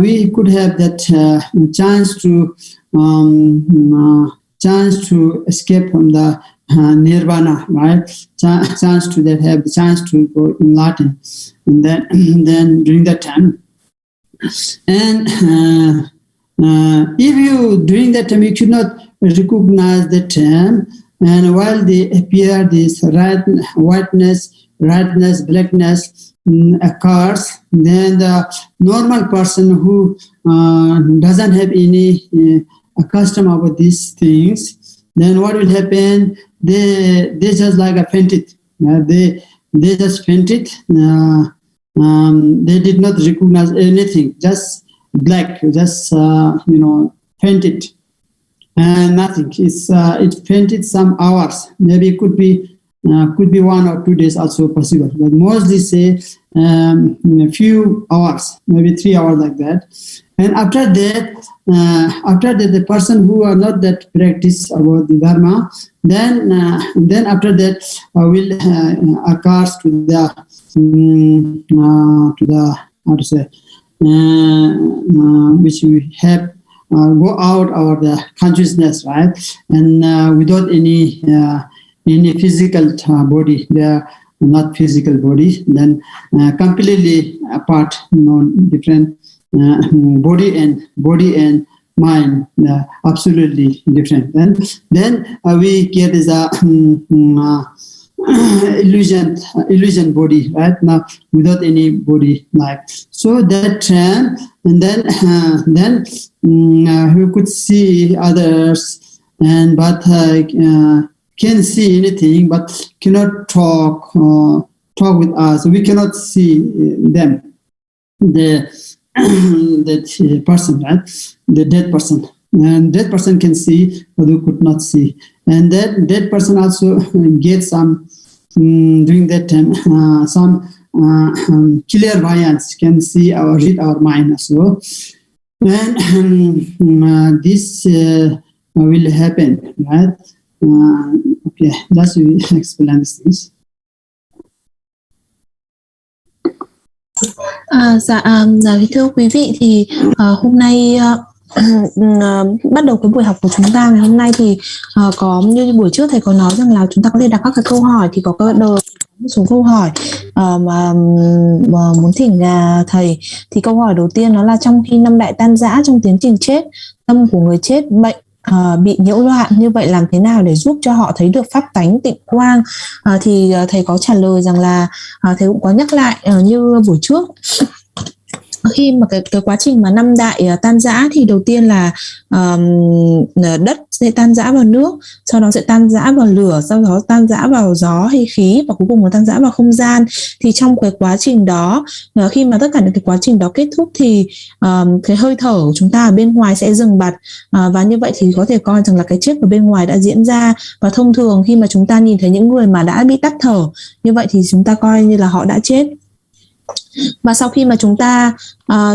we could have that chance to escape from the nirvana, right? Chance to that, have the chance to go enlighten, and then during that time, and if you during that time you should not recognize the term, and while they appear, this whiteness, redness, blackness occurs, then the normal person who doesn't have any custom about these things, then what will happen? They just like a fainted. They just fainted. They did not recognize anything. Just black. Just fainted, and nothing. It fainted some hours. Maybe it could be 1 or 2 days also possible. But mostly say a few hours, maybe 3 hours like that. And after that, the person who are not that practice about the dharma, then after that will occurs to the how to say, which we have go out of the consciousness, right? And without any physical body, they are not physical body. Then completely apart, different. Body and mind, absolutely different. Then we get this illusion body, right? Now without any body, like so that, and then we could see others, and but can see anything, but cannot talk with us. We cannot see them. That person, right? The dead person, and dead person can see, but we could not see. And that dead person also gets some during that time some clairvoyance, can see or read our mind also. And this will happen, right? Okay, that's we explain these things. Thưa quý vị, thì hôm nay bắt đầu cái buổi học của chúng ta ngày hôm nay thì có như buổi trước thầy có nói rằng là chúng ta có thể đặt các cái câu hỏi, thì có một số câu hỏi mà muốn thỉnh thầy. Thì câu hỏi đầu tiên nó là: trong khi năm đại tan rã trong tiến trình chết, tâm của người chết bệnh bị nhiễu loạn, như vậy làm thế nào để giúp cho họ thấy được pháp tánh tịnh quang? Thì thầy có trả lời rằng là thầy cũng có nhắc lại như buổi trước, khi mà cái quá trình mà năm đại tan rã thì đầu tiên là đất sẽ tan rã vào nước, sau đó sẽ tan rã vào lửa, sau đó tan rã vào gió hay khí, và cuối cùng là tan rã vào không gian. Thì trong cái quá trình đó, khi mà tất cả những cái quá trình đó kết thúc thì cái hơi thở của chúng ta ở bên ngoài sẽ dừng bặt, và như vậy thì có thể coi rằng là cái chết ở bên ngoài đã diễn ra. Và thông thường khi mà chúng ta nhìn thấy những người mà đã bị tắt thở như vậy thì chúng ta coi như là họ đã chết. Và sau khi mà chúng ta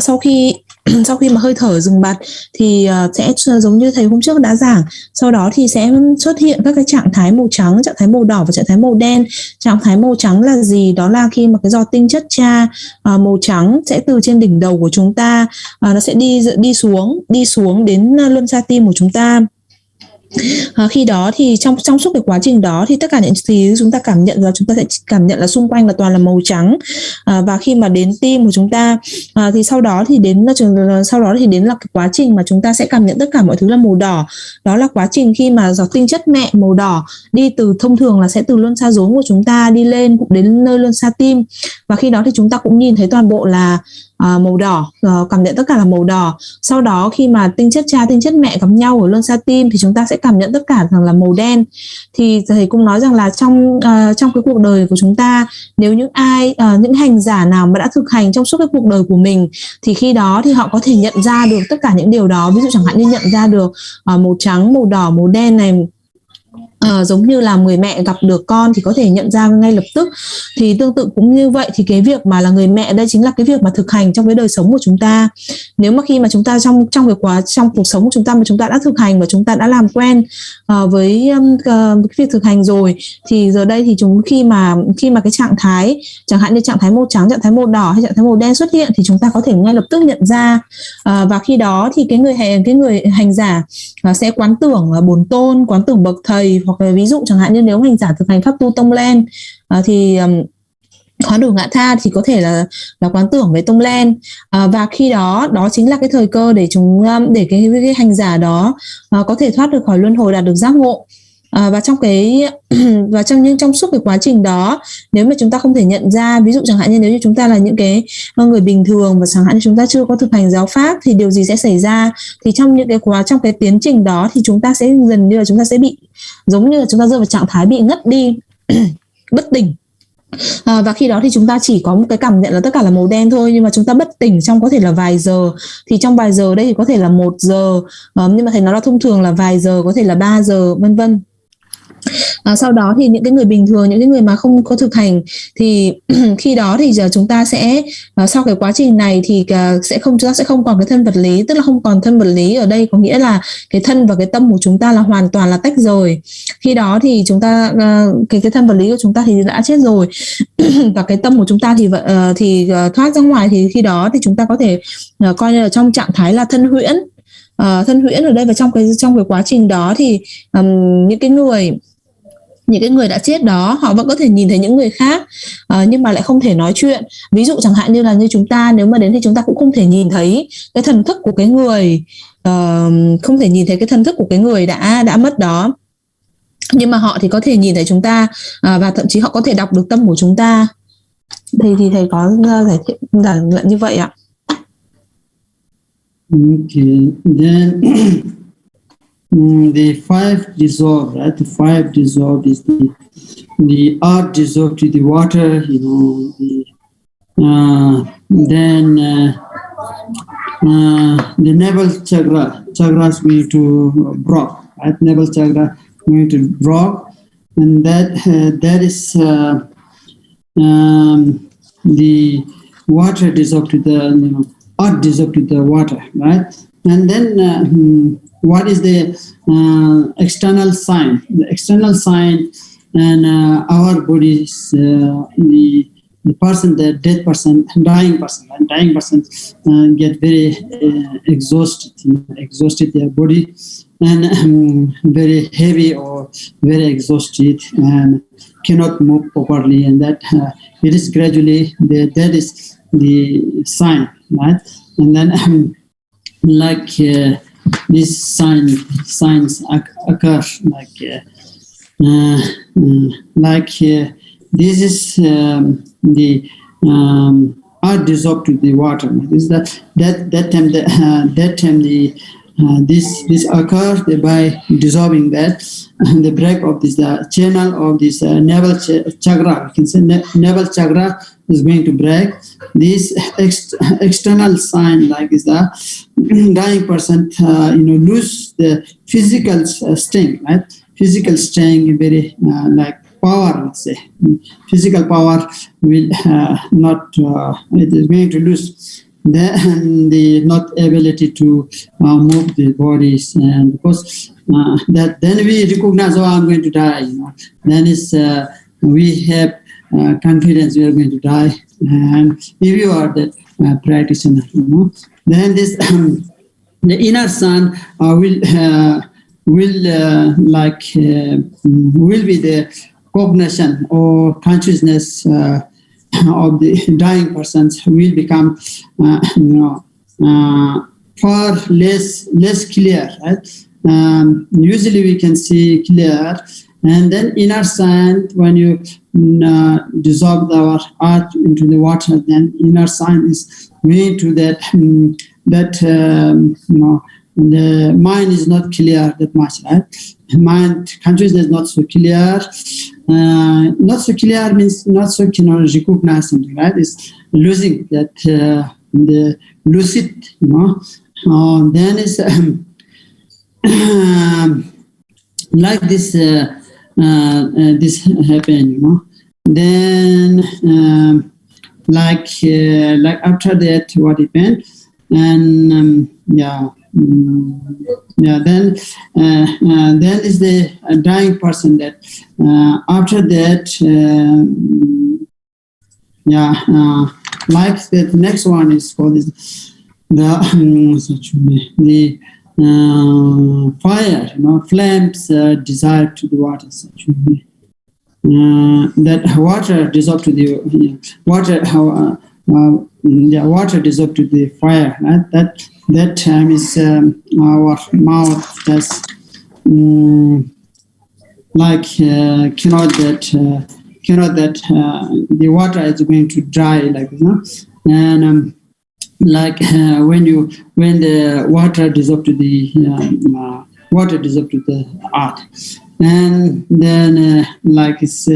sau khi mà hơi thở dừng bặt thì sẽ giống như thầy hôm trước đã giảng, sau đó thì sẽ xuất hiện các cái trạng thái màu trắng, trạng thái màu đỏ và trạng thái màu đen. Trạng thái màu trắng là gì? Đó là khi mà cái giọt tinh chất cha màu trắng sẽ từ trên đỉnh đầu của chúng ta, nó sẽ đi xuống đến luân xa tim của chúng ta. Khi đó thì trong suốt cái quá trình đó thì tất cả những gì chúng ta cảm nhận là chúng ta sẽ cảm nhận là xung quanh là toàn là màu trắng, và khi mà đến tim của chúng ta thì sau đó thì đến là cái quá trình mà chúng ta sẽ cảm nhận tất cả mọi thứ là màu đỏ. Đó là quá trình khi mà giọt tinh chất mẹ màu đỏ đi từ, thông thường là sẽ từ luân xa rốn của chúng ta đi lên cũng đến nơi luân xa tim, và khi đó thì chúng ta cũng nhìn thấy toàn bộ là màu đỏ, cảm nhận tất cả là màu đỏ. Sau đó khi mà tinh chất cha, tinh chất mẹ gặp nhau ở luân xa tim thì chúng ta sẽ cảm nhận tất cả rằng là màu đen. Thì thầy cũng nói rằng là trong cái cuộc đời của chúng ta, nếu những hành giả nào mà đã thực hành trong suốt cái cuộc đời của mình thì khi đó thì họ có thể nhận ra được tất cả những điều đó. Ví dụ chẳng hạn như nhận ra được màu trắng, màu đỏ, màu đen này, giống như là người mẹ gặp được con thì có thể nhận ra ngay lập tức, thì tương tự cũng như vậy, thì cái việc mà là người mẹ đây chính là cái việc mà thực hành trong cái đời sống của chúng ta. Nếu mà khi mà chúng ta trong cuộc sống của chúng ta mà chúng ta đã thực hành và chúng ta đã làm quen với cái việc thực hành rồi, thì giờ đây thì khi mà cái trạng thái chẳng hạn như trạng thái màu trắng, trạng thái màu đỏ hay trạng thái màu đen xuất hiện thì chúng ta có thể ngay lập tức nhận ra, và khi đó thì cái người hành giả sẽ quán tưởng bổn tôn, quán tưởng bậc thầy, hoặc là ví dụ chẳng hạn như nếu hành giả thực hành pháp tu tông len thì hoán đổi ngã tha thì có thể là quán tưởng về tông len, và khi đó chính là cái thời cơ để cái hành giả đó có thể thoát được khỏi luân hồi, đạt được giác ngộ. Và trong suốt cái quá trình đó, nếu mà chúng ta không thể nhận ra, ví dụ chẳng hạn như nếu như chúng ta là những cái người bình thường và chẳng hạn như chúng ta chưa có thực hành giáo pháp thì điều gì sẽ xảy ra? Thì trong cái tiến trình đó thì chúng ta sẽ dần như là chúng ta sẽ bị giống như là chúng ta rơi vào trạng thái bị ngất đi bất tỉnh. Và khi đó thì chúng ta chỉ có một cái cảm nhận là tất cả là màu đen thôi, nhưng mà chúng ta bất tỉnh trong có thể là vài giờ. Thì trong vài giờ đây thì có thể là 1 giờ, nhưng mà thầy nói là thông thường là vài giờ, có thể là 3 giờ, vân vân. Sau đó thì những cái người bình thường, những cái người mà không có thực hành thì khi đó thì giờ chúng ta sẽ sau cái quá trình này thì chúng ta sẽ không còn cái thân vật lý, tức là không còn thân vật lý ở đây có nghĩa là cái thân và cái tâm của chúng ta là hoàn toàn là tách rời. Khi đó thì chúng ta cái thân vật lý của chúng ta thì đã chết rồi và cái tâm của chúng ta thì thoát ra ngoài, thì khi đó thì chúng ta có thể coi như là trong trạng thái là thân huyễn. Thân huyễn ở đây, và trong cái quá trình đó thì những cái người đã chết đó họ vẫn có thể nhìn thấy những người khác, nhưng mà lại không thể nói chuyện. Ví dụ chẳng hạn như là như chúng ta nếu mà đến thì chúng ta cũng không thể nhìn thấy cái thần thức của cái người, không thể nhìn thấy cái thần thức của cái người đã mất đó, nhưng mà họ thì có thể nhìn thấy chúng ta, và thậm chí họ có thể đọc được tâm của chúng ta. Thì thầy có giải luận như vậy ạ. Okay, then the five dissolve, right? The five dissolve is the earth dissolved to the water, then the navel chakra is going to drop, right? Navel chakra going to drop, and that is the water dissolved to the earth dissolved to the water, right? And then what is the external sign? The external sign, and our body is the person, the dead person, dying person get very exhausted their body, and very heavy or very exhausted and cannot move properly, and that it is gradually that is the sign, right? And then these signs occur this is the earth dissolved to the water. This is that time this occurs by dissolving that, and the break of this channel of this navel chakra. You can say navel chakra is going to break. This external sign is the dying person lose the physical strength, right? Physical strength, very power, let's say. Physical power will not, it is going to lose the not ability to move the bodies, and because that then we recognize, oh, I'm going to die. Then we have confidence we are going to die, and if you are the practitioner, then this the inner sun will be the cognition or consciousness of the dying persons will become far less clear, right? Usually we can see clear, and then inner sun, when you dissolve our earth into the water, then inner sun is going to that the mind is not clear that much, right? Mind consciousness is not so clear. Not so clear means not so recognize something, right? It's losing that the lucid, then it's like this this happen, you know. Then like after that, what happened? And then is the dying person that after that, like the next one is for this the fire, you know, flames desire to the water. That water dissolved to the water. Water dissolved to the fire. Right? That time is our mouth that's cannot that the water is going to dry like this, no? And when the water dissolved to the earth, and then it's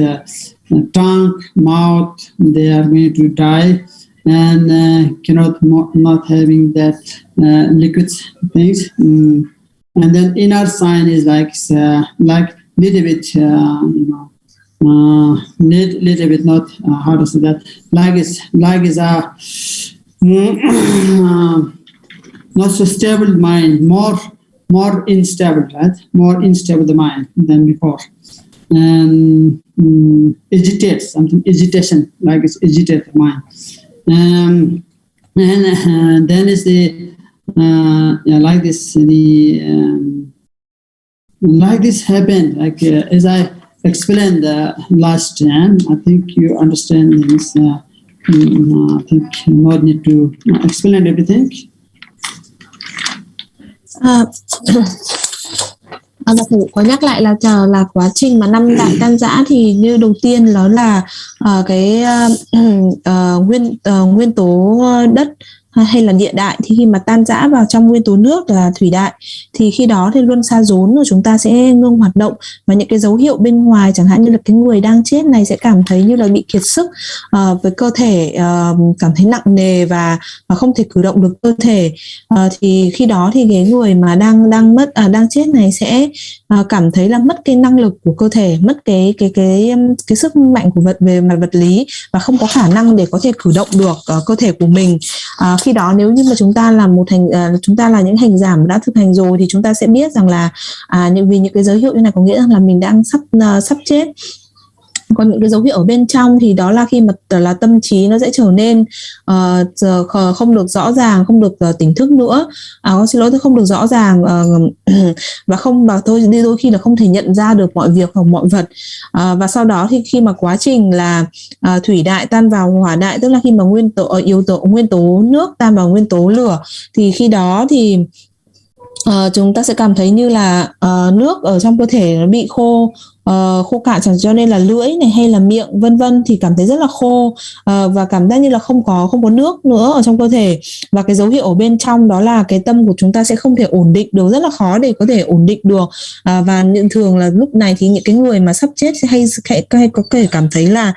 tongue, mouth, they are going to die, and cannot not having that liquid things. And then inner sign is like little bit, little bit, not how to say that, like is not so stable mind, more unstable, right? More unstable the mind than before, and agitates, something agitation, like it's agitated mind. And then is the like this like this happened, like as I explained last time. I think you understand this. I think not need to explain everything. Thầy có nhắc lại là quá trình mà 5 đại tan rã thì như đầu tiên đó là cái nguyên tố đất hay là địa đại, thì khi mà tan rã vào trong nguyên tố nước là thủy đại, thì khi đó thì luân xa rốn của chúng ta sẽ ngưng hoạt động, và những cái dấu hiệu bên ngoài chẳng hạn như là cái người đang chết này sẽ cảm thấy như là bị kiệt sức, với cơ thể cảm thấy nặng nề và không thể cử động được cơ thể, thì khi đó thì cái người mà đang chết này sẽ cảm thấy là mất cái năng lực của cơ thể, mất cái sức mạnh của về mặt vật lý, và không có khả năng để có thể cử động được cơ thể của mình. Khi đó nếu như mà chúng ta là những hành giả mà đã thực hành rồi thì chúng ta sẽ biết rằng là vì những cái dấu hiệu như này có nghĩa rằng là mình đang sắp chết. Còn những cái dấu hiệu ở bên trong thì đó là khi mà là tâm trí nó sẽ trở nên không được rõ ràng, không được tỉnh thức nữa, không được rõ ràng, và đôi khi là không thể nhận ra được mọi việc hoặc mọi vật. Và sau đó thì khi mà quá trình là thủy đại tan vào hỏa đại, tức là khi mà nguyên tố nước tan vào nguyên tố lửa, thì khi đó thì chúng ta sẽ cảm thấy như là nước ở trong cơ thể nó bị khô cạn, cho nên là lưỡi này hay là miệng vân vân thì cảm thấy rất là khô, và cảm giác như là không có nước nữa ở trong cơ thể. Và cái dấu hiệu ở bên trong đó là cái tâm của chúng ta sẽ không thể ổn định được, rất là khó để có thể ổn định được, và thường là lúc này thì những cái người mà sắp chết sẽ hay có thể cảm thấy là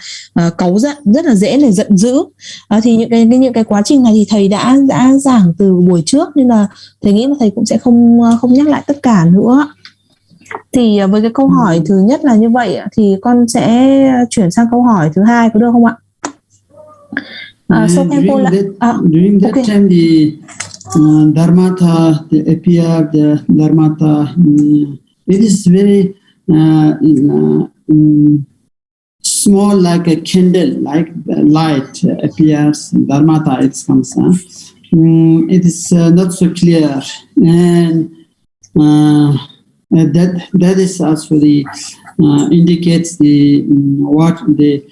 cáu giận, rất là dễ để giận dữ. Thì những cái quá trình này thì thầy đã giảng từ buổi trước, nên là thầy nghĩ là thầy cũng sẽ không nhắc lại tất cả nữa. Thì với cái câu hỏi thứ nhất là như vậy, thì con sẽ chuyển sang câu hỏi thứ hai, có được không ạ? During that time, the Dharmata, the appear, the Dharmata, it is very small, like a candle, like light appears. Dharmata, it comes. It is not so clear, and that is also the indicates the what the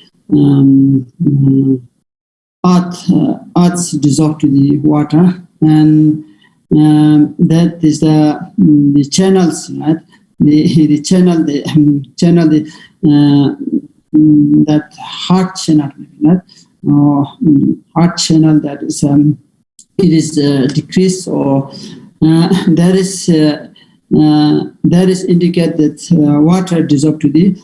earth's dissolved to the water, and that is the channels, right? The channel, that heart channel, right? Heart channel, that is it is decreased, or that is indicate that water dissolved to the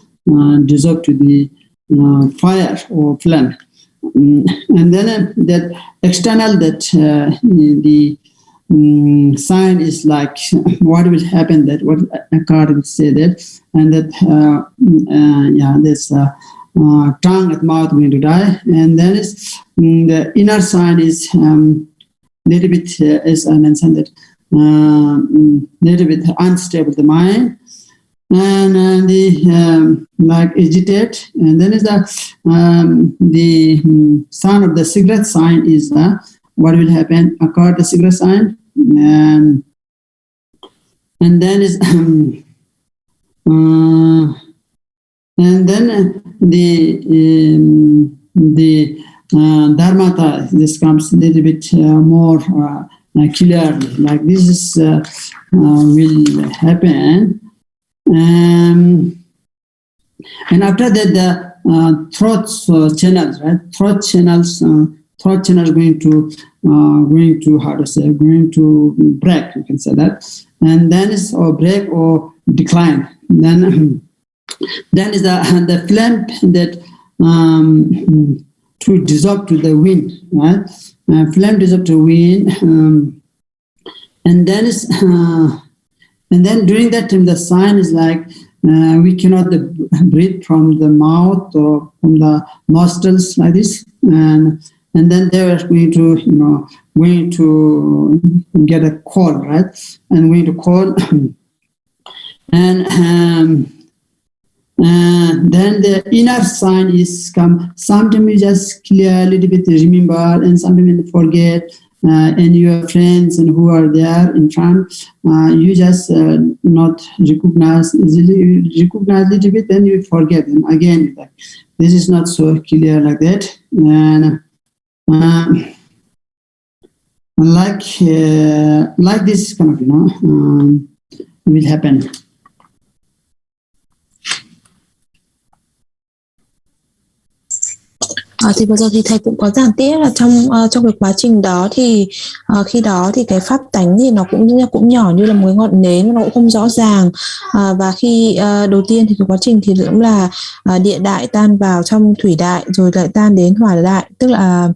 fire or flame, and then that external, that the sign is like what will happen, that what a card will say that, and that this tongue and mouth going to die. And then is the inner sign is little bit, as I mentioned, that little bit unstable the mind, and the like agitate. And then is the sign of the cigarette sign is what will happen, occur the cigarette sign, and then is and then the dharmata, this comes a little bit more clearly, like this is will happen. And after that, the throat channels, right? Throat channels going to how to say, going to break, you can say that. And then is or break or decline. Then is the flame that to dissolve to the wind, right? Flame dissolve to wind, and then is and then during that time the sign is like we cannot breathe from the mouth or from the nostrils like this, and then they are going to going to get a cold, right? And going to cold, and then the inner sign is come. Sometimes you just clear a little bit remember, and sometimes you forget. And your friends and who are there in front, you just not recognize easily. Recognize a little bit, then you forget them again. This is not so clear like that, and like this kind of will happen. Thì vừa rồi thì thầy cũng có giảng tiếp là trong cái quá trình đó thì khi đó thì cái pháp tánh thì nó cũng nhỏ như là một cái ngọn nến, nó cũng không rõ ràng, và khi đầu tiên thì cái quá trình thì cũng là địa đại tan vào trong thủy đại rồi lại tan đến hỏa đại, tức là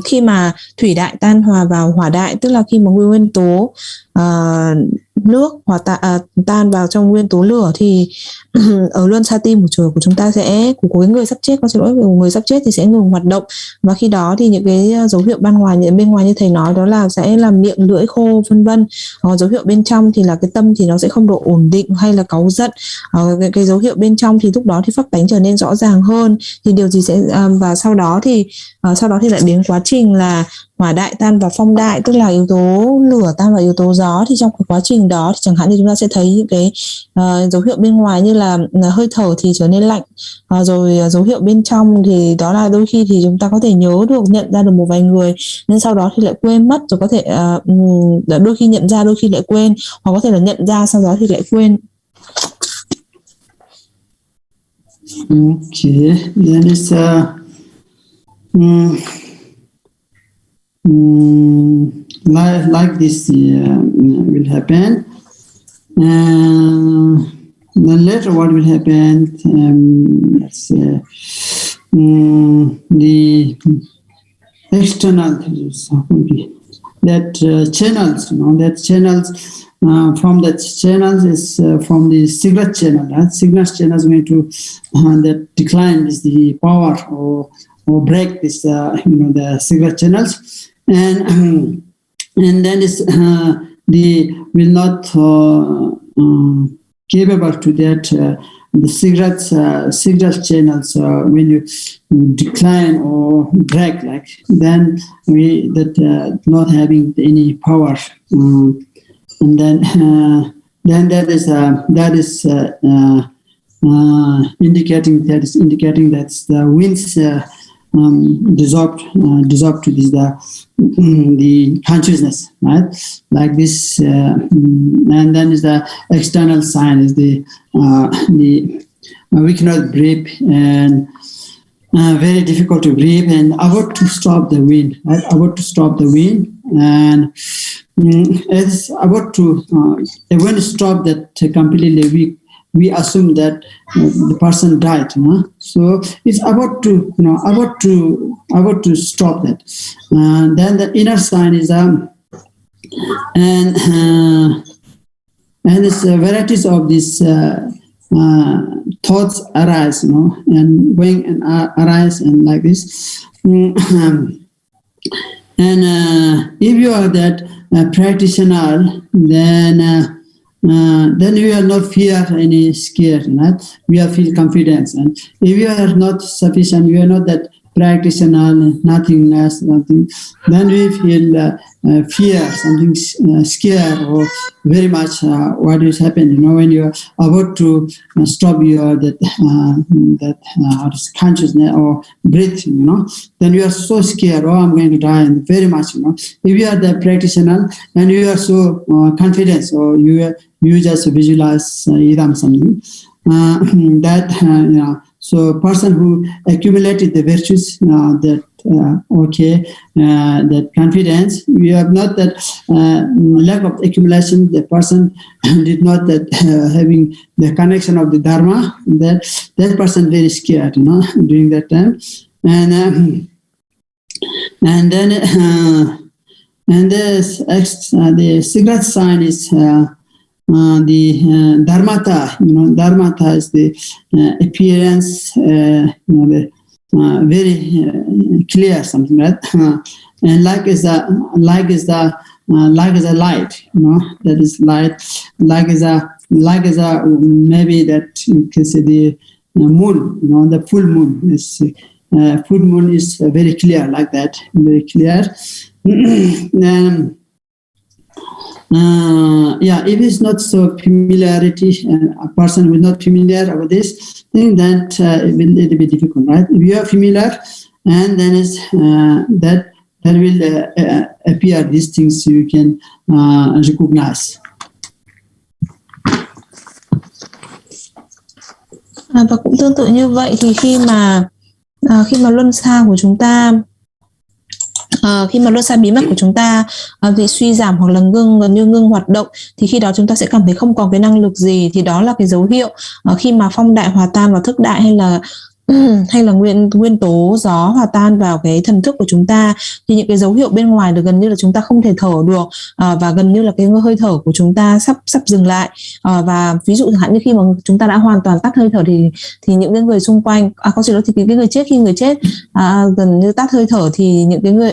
khi mà thủy đại tan hòa vào hỏa đại, tức là khi mà nguyên tố nước tan vào trong nguyên tố lửa, thì ở luân xa tim của chúng ta sẽ của cái người sắp chết, người sắp chết thì sẽ ngừng hoạt động, và khi đó thì những cái dấu hiệu bên ngoài như thầy nói đó là sẽ là miệng lưỡi khô vân vân. Dấu hiệu bên trong thì là cái tâm thì nó sẽ không độ ổn định hay là cáu giận. Cái dấu hiệu bên trong thì lúc đó thì pháp tánh trở nên rõ ràng hơn, thì điều gì sẽ và sau đó thì lại đến quá trình là hỏa đại tan vào phong đại, tức là yếu tố lửa tan vào yếu tố gió. Thì trong cái quá trình đó thì chẳng hạn như chúng ta sẽ thấy những cái dấu hiệu bên ngoài như là hơi thở thì trở nên lạnh, rồi dấu hiệu bên trong thì đó là đôi khi thì chúng ta có thể nhớ được, nhận ra được một vài người, nhưng sau đó thì lại quên mất, rồi có thể đôi khi nhận ra, đôi khi lại quên, hoặc có thể là nhận ra sau đó thì lại quên. Okay, then it's like this will happen. Then later what will happen? Let's say the external channels. That channels from the channels is from the cigarette channel. That cigarette channel is going to that decline is the power or break this the cigarette channels, and then is the will not capable to that the cigarette channels when you decline or break, like then we that not having any power, and then that is indicating that's the winds dissolved to this the consciousness, right? Like this, and then is the external sign is the we cannot breathe, and very difficult to breathe, and about to stop the wind, right? About to stop the wind, and it's about to when stop that completely we assume that the person died. So it's about to stop that. Then the inner sign is and it's varieties of these thoughts arise, and going and arise and like this. And if you are that practitioner, then you are not fear any scared, right? We are feel confidence. And if you are not sufficient, you are not that practitioner, nothingness, nothing, then we feel fear, something scared, or very much what is happening. When you are about to stop your consciousness or breathing, then you are so scared. Oh, I'm going to die, and very much. If you are the practitioner and you are so confident, or you just visualize idam something that So person who accumulated the virtues, that confidence, we have not that lack of accumulation. The person did not that having the connection of the dharma. That person very scared, during that time, and the cigarette sign is. The dharmata, dharmata is the appearance, very clear, something like that. And like is a light, that is light. Like is a maybe that you can say the moon, the full moon is very clear, like that, very clear. If it's not so familiarity, a person who is not familiar with this thing, that it will be difficult, right? If you are familiar, and then is that will appear these things you can recognize. Và cũng tương tự như vậy thì khi mà luân xa của chúng ta khi mà luân xa bí mật của chúng ta bị suy giảm hoặc là gần như ngưng hoạt động, thì khi đó chúng ta sẽ cảm thấy không còn cái năng lực gì, thì đó là cái dấu hiệu khi mà phong đại hòa tan vào thức đại, hay là nguyên tố gió hòa tan vào cái thần thức của chúng ta, thì những cái dấu hiệu bên ngoài được gần như là chúng ta không thể thở được, và gần như là cái hơi thở của chúng ta sắp dừng lại. Và ví dụ chẳng hạn như khi mà chúng ta đã hoàn toàn tắt hơi thở thì những cái người xung quanh, có thể nói thì cái người chết, khi người chết gần như tắt hơi thở, thì những cái người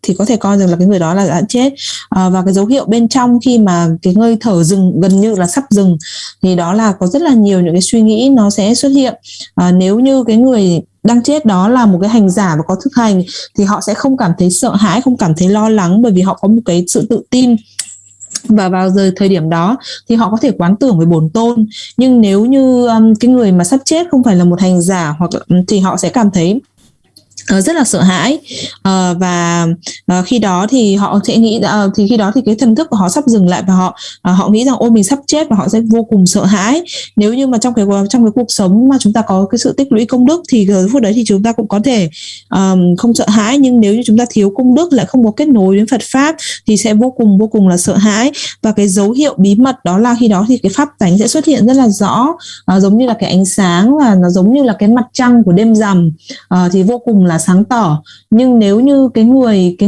thì có thể coi rằng là cái người đó là đã chết. Và cái dấu hiệu bên trong khi mà cái hơi thở dừng, gần như là sắp dừng, thì đó là có rất là nhiều những cái suy nghĩ nó sẽ xuất hiện. Nếu như cái người đang chết đó là một cái hành giả và có thực hành, thì họ sẽ không cảm thấy sợ hãi, không cảm thấy lo lắng, bởi vì họ có một cái sự tự tin. Và vào thời điểm đó thì họ có thể quán tưởng về bổn tôn. Nhưng nếu như cái người mà sắp chết không phải là một hành giả, hoặc thì họ sẽ cảm thấy rất là sợ hãi, và khi đó thì họ sẽ nghĩ thì khi đó thì cái thần thức của họ sắp dừng lại, và họ nghĩ rằng ôi mình sắp chết, và họ sẽ vô cùng sợ hãi. Nếu như mà trong cái cuộc sống mà chúng ta có cái sự tích lũy công đức, thì giờ phút đấy thì chúng ta cũng có thể không sợ hãi. Nhưng nếu như chúng ta thiếu công đức, lại không có kết nối đến Phật pháp, thì sẽ vô cùng là sợ hãi. Và cái dấu hiệu bí mật đó là khi đó thì cái pháp tánh sẽ xuất hiện rất là rõ, giống như là cái ánh sáng, và nó giống như là cái mặt trăng của đêm rằm, thì vô cùng là sáng tỏ. Nhưng nếu như cái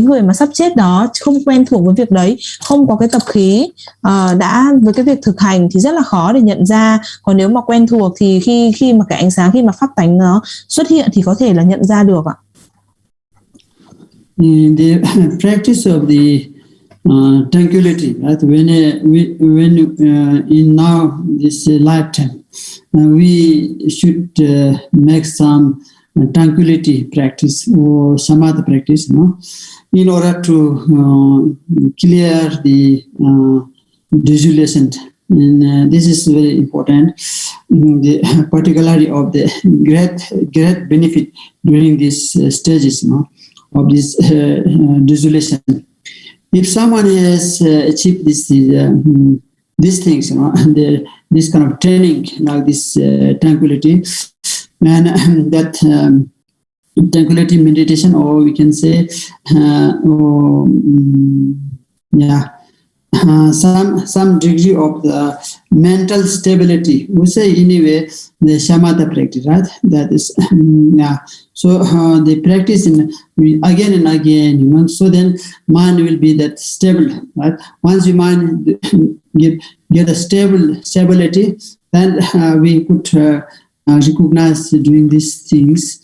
người mà sắp chết đó không quen thuộc với việc đấy, không có cái tập khí đã với cái việc thực hành, thì rất là khó để nhận ra. Còn nếu mà quen thuộc thì khi mà cái ánh sáng, khi mà pháp tánh nó xuất hiện, thì có thể là nhận ra được ạ. The practice of the tranquility, right? When in now this lifetime, we should make some tranquility practice or samadhi practice, in order to clear the dissolution. And this is very important, the particularly of the great benefit during these stages, of this dissolution. If someone has achieved these things, and this kind of training, like this tranquility, and that tranquility meditation, or we can say some degree of the mental stability. We say anyway the shamatha practice, right? That is yeah. So they practice again and again, you know. So then mind will be that stable, right? Once your mind get a stability, then we could recognize doing these things.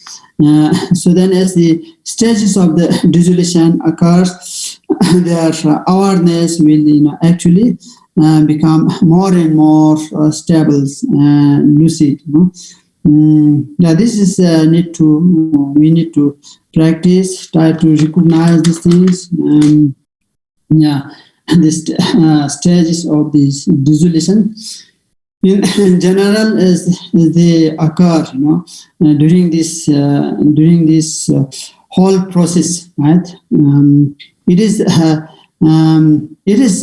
So then as the stages of the dissolution occurs, their awareness will actually become more and more stable and lucid. Yeah, this is we need to practice, try to recognize these things. Yeah, the stages of this dissolution. In general, as they occur, during this whole process, right? It is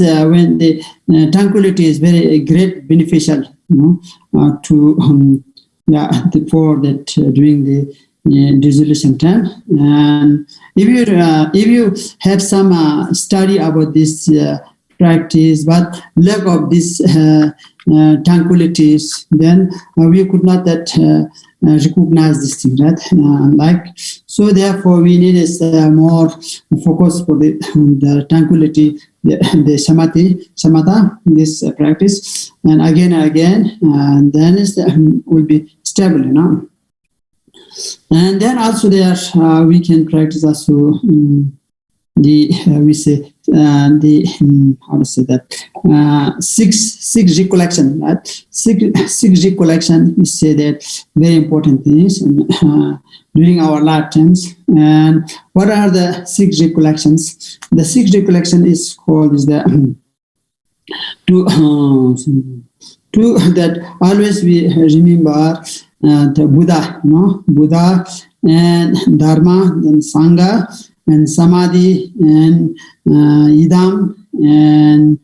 when the tranquility is very great beneficial, to for that during the dissolution time. And if you have some study about this practice, but lack of this tranquilities, then we could not recognize this thing, right? So therefore we need more focus for the tranquility, the samatha, this practice, and again and again, and then will be stable, And then also there we can practice also six recollection, right? Six recollection, we say that very important things during our lifetimes. And what are the six recollections? The six recollection is called to that always we remember the Buddha and Dharma and Sangha and Samadhi and Idam and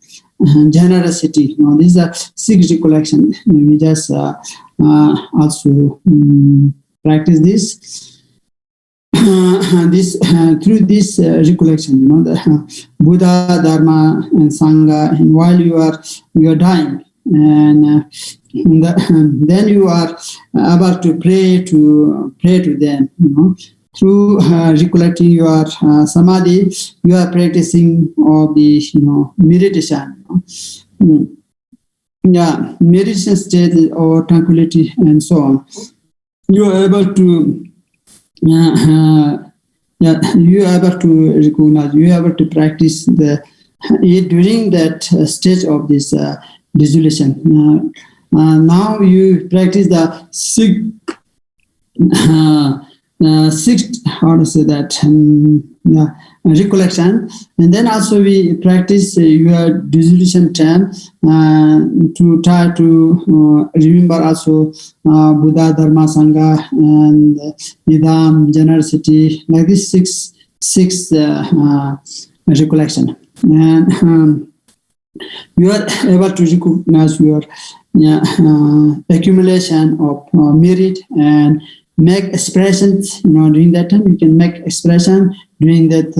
generosity. These are six recollections. We just also practice this. Through this recollection, the Buddha, Dharma, and Sangha, and while you are dying, and then you are about to pray to them. Through recollecting your samadhi, you are practicing all the meditation. Meditation state or tranquility and so on. You are able to recognize. You are able to practice during that stage of this dissolution. Now you practice the recollection, and then also we practice your dissolution time to try to remember also Buddha, Dharma, Sangha, and Idam, generosity, like this six recollection, and you are able to recognize your accumulation of merit and make expressions. During that time you can make expression during that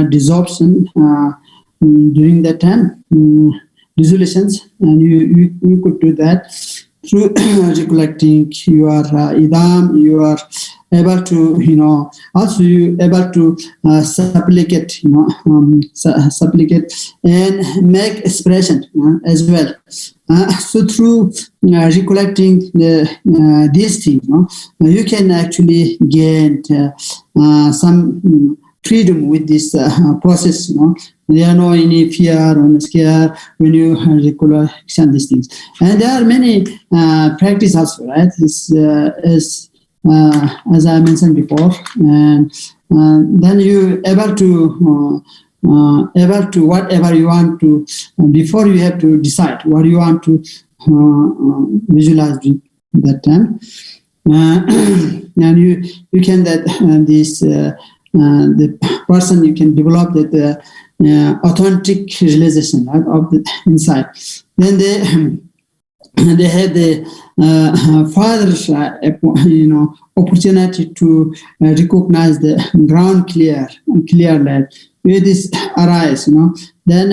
dissolvation during that time, dissolutions, and you could do that through recollecting your idam. You are able to also you able to supplicate and make expression as well. So through recollecting these things, you can actually gain some freedom with this process. There are no any fear or scare when you recollection these things. And there are many practice also, right? This is as I mentioned before, and then you able to whatever you want to, before you have to decide what you want to visualize that time, and you can the person, you can develop that authentic realization, right, of the inside. Then they had the further opportunity to recognize the ground clear, that where this arise, then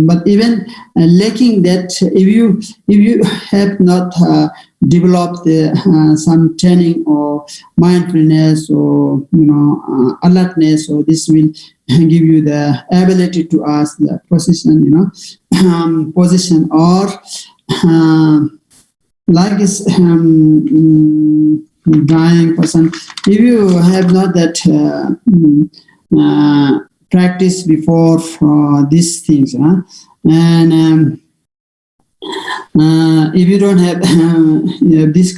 but even lacking that, if you have not developed some training or mindfulness or alertness, so this will give you the ability to ask the position, position, or like this dying person. If you have not that practice before these things, and if you don't have this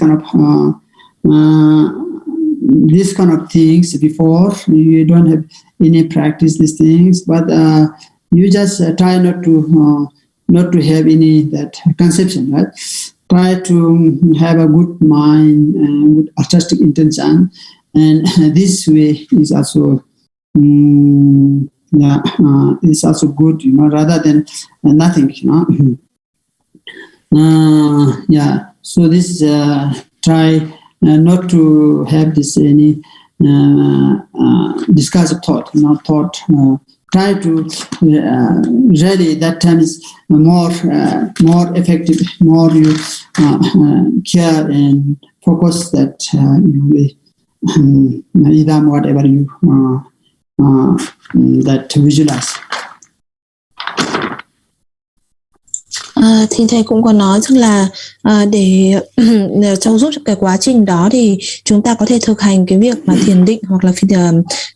kind of things before, you don't have any practice these things, but you just try not to have any that conception, right? Try to have a good mind and good artistic intention, and this way is also is also good, rather than nothing, So this try not to have this any discursive thought, try to really, that time is more effective, more you care and focus that either whatever you that visualize. Thì thầy cũng có nói rằng là để trong giúp cái quá trình đó thì chúng ta có thể thực hành cái việc mà thiền định hoặc là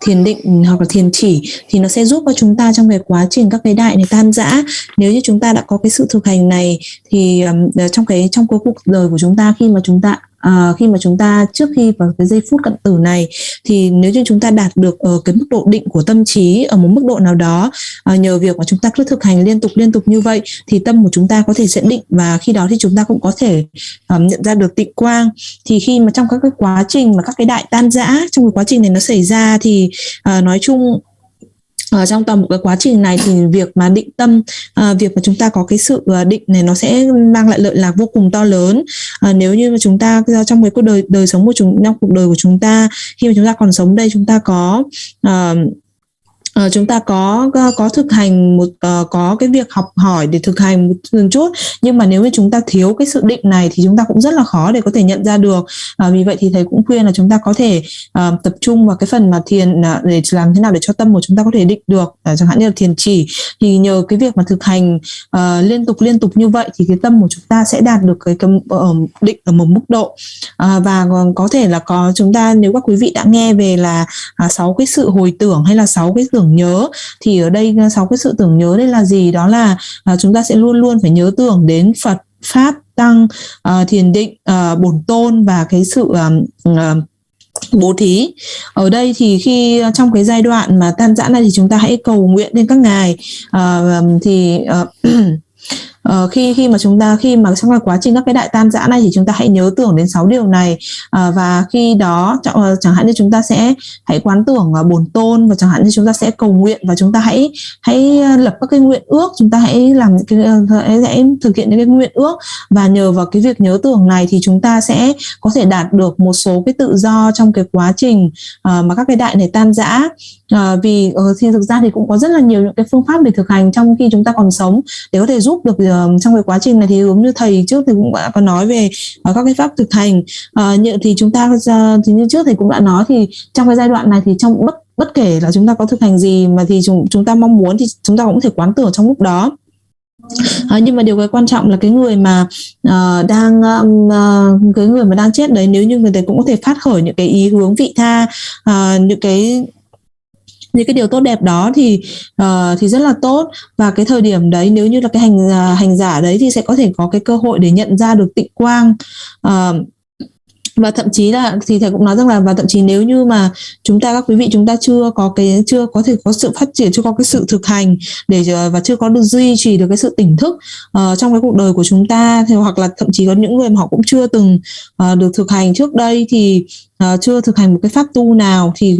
thiền định hoặc là thiền chỉ, thì nó sẽ giúp cho chúng ta trong cái quá trình các cái đại này tan rã. Nếu như chúng ta đã có cái sự thực hành này thì trong cái cuộc đời của chúng ta, khi mà chúng ta trước khi vào cái giây phút cận tử này, thì nếu như chúng ta đạt được ở cái mức độ định của tâm trí ở một mức độ nào đó, nhờ việc mà chúng ta cứ thực hành liên tục như vậy, thì tâm của chúng ta có thể sẽ định, và khi đó thì chúng ta cũng có thể nhận ra được tịnh quang. Thì khi mà trong các cái quá trình mà các cái đại tan rã, trong cái quá trình này nó xảy ra, thì nói chung trong toàn bộ cái quá trình này thì việc mà định tâm, việc mà chúng ta có cái sự định này, nó sẽ mang lại lợi lạc vô cùng to lớn. Nếu như mà chúng ta trong cái đời sống của trong cuộc đời của chúng ta, khi mà chúng ta còn sống đây, chúng ta có thực hành có cái việc học hỏi để thực hành một chút, nhưng mà nếu như chúng ta thiếu cái sự định này thì chúng ta cũng rất là khó để có thể nhận ra được. Vì vậy thì thầy cũng khuyên là chúng ta có thể tập trung vào cái phần mà thiền, để làm thế nào để cho tâm của chúng ta có thể định được, chẳng hạn như là thiền chỉ. Thì nhờ cái việc mà thực hành liên tục như vậy thì cái tâm của chúng ta sẽ đạt được cái định ở một mức độ. Và có thể là chúng ta, nếu các quý vị đã nghe về là 6 cái sự hồi tưởng hay là 6 cái tưởng nhớ, thì ở đây 6 cái sự tưởng nhớ đây là gì? Đó là chúng ta sẽ luôn phải nhớ tưởng đến Phật, Pháp, Tăng, thiền định, bổn tôn và cái sự bố thí. Ở đây thì khi trong cái giai đoạn mà tan rã này thì chúng ta hãy cầu nguyện lên các ngài. Khi mà trong cái quá trình các cái đại tan rã này thì chúng ta hãy nhớ tưởng đến 6 điều này, và khi đó chẳng hạn như chúng ta sẽ hãy quán tưởng bổn tôn, và chẳng hạn như chúng ta sẽ cầu nguyện, và chúng ta hãy lập các cái nguyện ước, chúng ta hãy thực hiện những cái nguyện ước, và nhờ vào cái việc nhớ tưởng này thì chúng ta sẽ có thể đạt được một số cái tự do trong cái quá trình mà các cái đại này tan rã. Vì thì thực ra thì cũng có rất là nhiều những cái phương pháp để thực hành trong khi chúng ta còn sống để có thể giúp được trong cái quá trình này. Thì giống như thầy trước thì cũng đã có nói về các cái pháp thực hành, thì chúng ta thì như trước thầy cũng đã nói, thì trong cái giai đoạn này thì trong bất kể là chúng ta có thực hành gì mà thì chúng ta mong muốn thì chúng ta cũng có thể quán tưởng trong lúc đó. Nhưng mà điều cái quan trọng là cái người mà đang chết đấy, nếu như người ta cũng có thể phát khởi những cái ý hướng vị tha, những cái điều tốt đẹp đó thì rất là tốt. Và cái thời điểm đấy, nếu như là cái hành giả đấy thì sẽ có thể có cái cơ hội để nhận ra được tịnh quang. Và thậm chí là thì thầy cũng nói rằng là, và thậm chí nếu như mà các quý vị chúng ta chưa có thể có sự phát triển, chưa có cái sự thực hành và chưa có được duy trì được cái sự tỉnh thức trong cái cuộc đời của chúng ta, thì hoặc là thậm chí có những người mà họ cũng chưa từng được thực hành trước đây, thì chưa thực hành một cái pháp tu nào, thì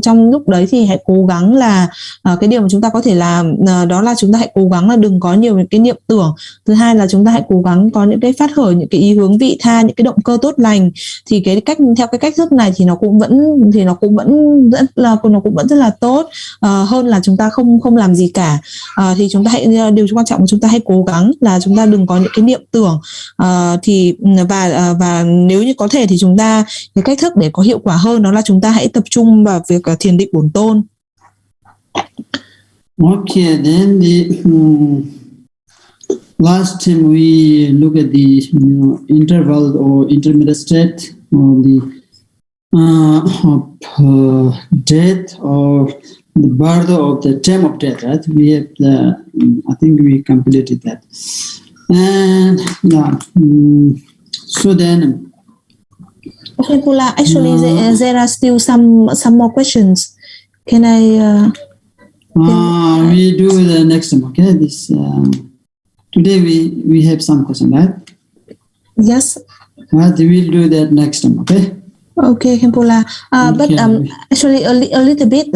trong lúc đấy thì hãy cố gắng là cái điều mà chúng ta có thể làm đó là chúng ta hãy cố gắng là đừng có nhiều những cái niệm tưởng. Thứ hai là chúng ta hãy cố gắng có những cái phát khởi những cái ý hướng vị tha, những cái động cơ tốt lành. Thì theo cái cách thức này thì nó cũng vẫn rất là tốt hơn là chúng ta không làm gì cả. Thì chúng ta điều quan trọng là chúng ta hãy cố gắng là chúng ta đừng có những cái niệm tưởng. Và nếu như có thể thì chúng ta, cái cách thức để có hiệu quả hơn đó là chúng ta hãy tập trung vào việc thiền định bổn tôn. Okay, then last time we look at the interval or intermediate state of the death or the BARDO of the time of death, right? We have I think we completed that. And so then. Okay, Pula, actually there are still some more questions. Can I? We do the next one. Okay, this today we have some question, right? Yes. Right, we'll do that next time. Okay. Okay, Kempula. But actually a little bit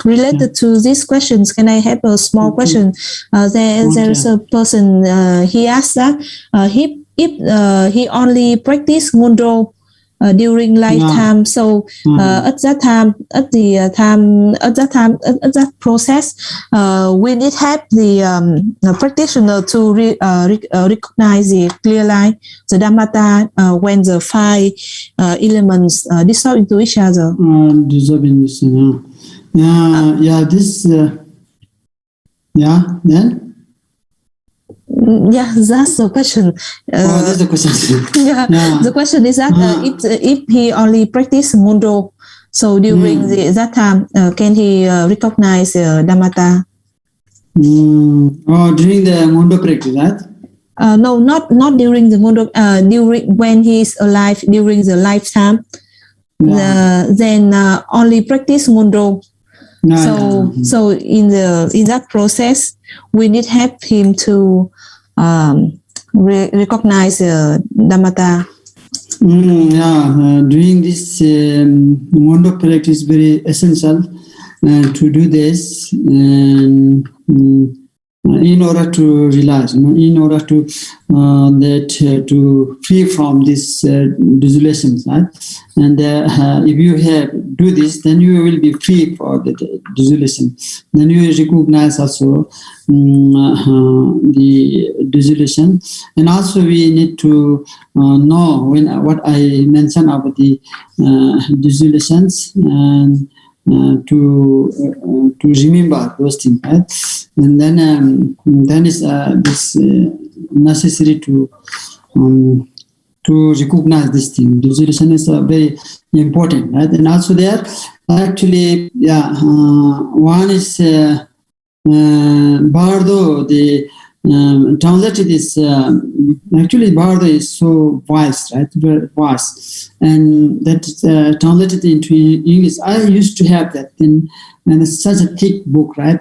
related to these questions. Can I have a small question? There's a person. He asked that if he only practiced Ngondro during lifetime, so at that process, will it help the practitioner to recognize the clear line, the Dhammata, when the five elements dissolve into each other? Dissolving this, then. Yeah, that's the question. That's the question. The question is that if he only practiced Ngondro, so during that time, can he recognize Dhammata? During the Ngondro practice, right? No, not during the Ngondro. During when he's alive, during the lifetime, then only practice Ngondro. So in that process, we need help him to recognize Dhammata. Doing this Ngondro practice is very essential to do this, and in order to realize, in order to to free from these dissolutions, right? And if you do this, then you will be free for the dissolution. Then you will recognize also the dissolution, and also we need to know what I mentioned about the dissolutions, and to remember those things, right? And then is this necessary to recognize this thing. Dissolution is very important, right? And also there, actually, one is Bardo. The translated is actually Bardo is so vast, right? Very vast, and that translated into English. I used to have that, and it's such a thick book, right?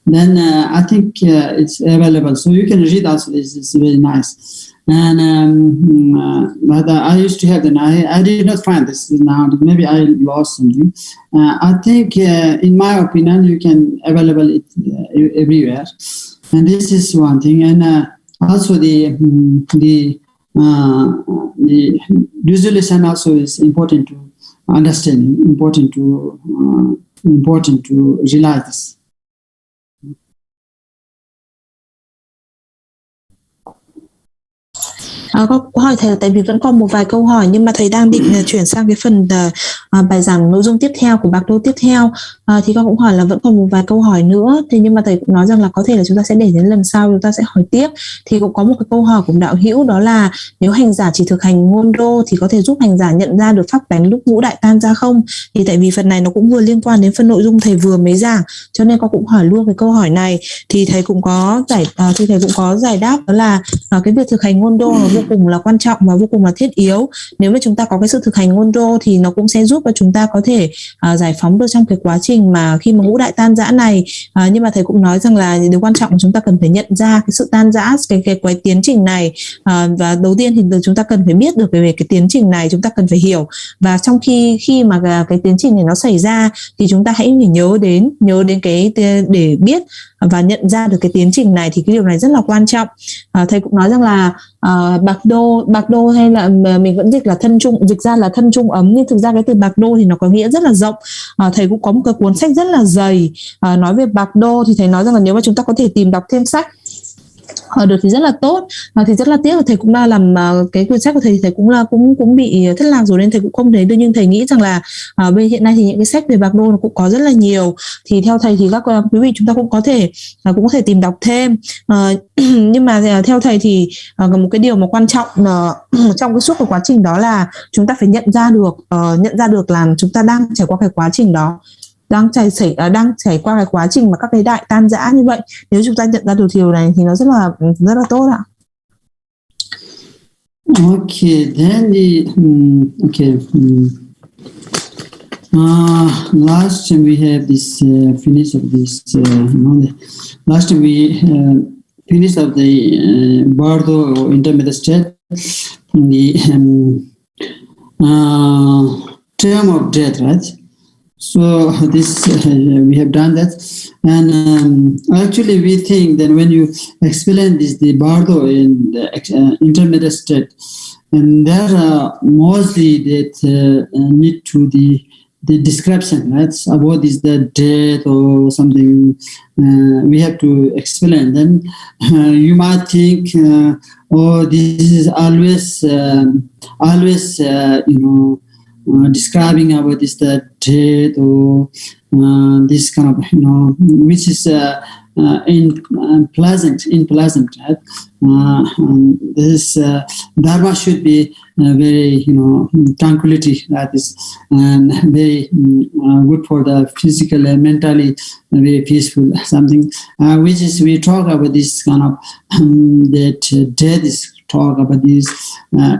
Then I think it's available, so you can read also. This is very nice. And but I used to have them. I did not find this now. Maybe I lost something. I think, in my opinion, you can available it everywhere. And this is one thing. And also the dissolution also is important to understand. Important to realize this. Có câu hỏi thầy, tại vì vẫn còn một vài câu hỏi nhưng mà thầy đang định chuyển sang cái phần bài giảng nội dung tiếp theo của BARDO tiếp theo, thì con cũng hỏi là vẫn còn một vài câu hỏi nữa, thế nhưng mà thầy cũng nói rằng là có thể là chúng ta sẽ để đến lần sau chúng ta sẽ hỏi tiếp. Thì cũng có một cái câu hỏi của đạo hữu, đó là nếu hành giả chỉ thực hành Ngondro thì có thể giúp hành giả nhận ra được pháp tánh lúc ngũ đại tan ra không? Thì tại vì phần này nó cũng vừa liên quan đến phần nội dung thầy vừa mới giảng, cho nên con cũng hỏi luôn cái câu hỏi này. Thì thầy cũng có giải đáp, đó là cái việc thực hành Ngondro nó cùng là quan trọng và vô cùng là thiết yếu. Nếu mà chúng ta có cái sự thực hành ngôn đô thì nó cũng sẽ giúp cho chúng ta có thể giải phóng được trong cái quá trình mà khi mà ngũ đại tan rã này. Nhưng mà thầy cũng nói rằng là điều quan trọng là chúng ta cần phải nhận ra cái sự tan rã, cái tiến trình này, và đầu tiên thì chúng ta cần phải biết được về cái tiến trình này, chúng ta cần phải hiểu. Và trong khi mà cái tiến trình này nó xảy ra thì chúng ta hãy nhớ đến cái để biết và nhận ra được cái tiến trình này, thì cái điều này rất là quan trọng. Thầy cũng nói rằng là BARDO hay là mình vẫn dịch là thân trung, dịch ra là thân trung ấm, nhưng thực ra cái từ BARDO thì nó có nghĩa rất là rộng. Thầy cũng có một cái cuốn sách rất là dày nói về BARDO, thì thầy nói rằng là nếu mà chúng ta có thể tìm đọc thêm sách được thì rất là tốt. Thì rất là tiếc là thầy cũng đã làm cái quyển sách của thầy cũng bị thất lạc rồi nên thầy cũng không thấy được, nhưng thầy nghĩ rằng là bên hiện nay thì những cái sách về BARDO nó cũng có rất là nhiều, thì theo thầy thì các quý vị chúng ta cũng có thể tìm đọc thêm. Nhưng mà theo thầy thì một cái điều mà quan trọng trong cái suốt cái quá trình đó là chúng ta phải nhận ra được là chúng ta đang trải qua cái quá trình đó, đang trải qua cái quá trình mà các cái đại tan rã như vậy. Nếu chúng ta nhận ra được điều này thì nó rất là tốt ạ. Okay, then last time we have this finish of this. Last time we finish of the BARDO or intermediate state, the term of death, right? So this we have done that, and actually we think that when you explain this, the BARDO in the intermediate state, and there are mostly that need to the description, right? About is the death or something. We have to explain. Then you might think, oh, this is always describing about this the death or this kind of which is unpleasant, right? This dharma should be very tranquility, that is, and very good for the physical and mentally very peaceful, something which is we talk about this kind of that death is talk about this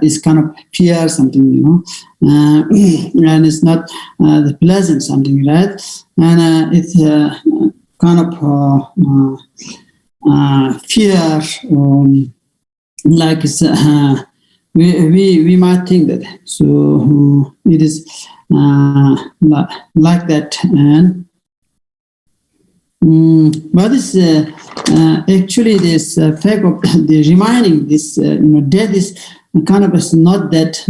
is kind of fear something, and it's not the pleasant something, right? And it's kind of fear, like it's, we might think that. So it is like that, and but it's actually this fact of the reminding this death is kind of is not that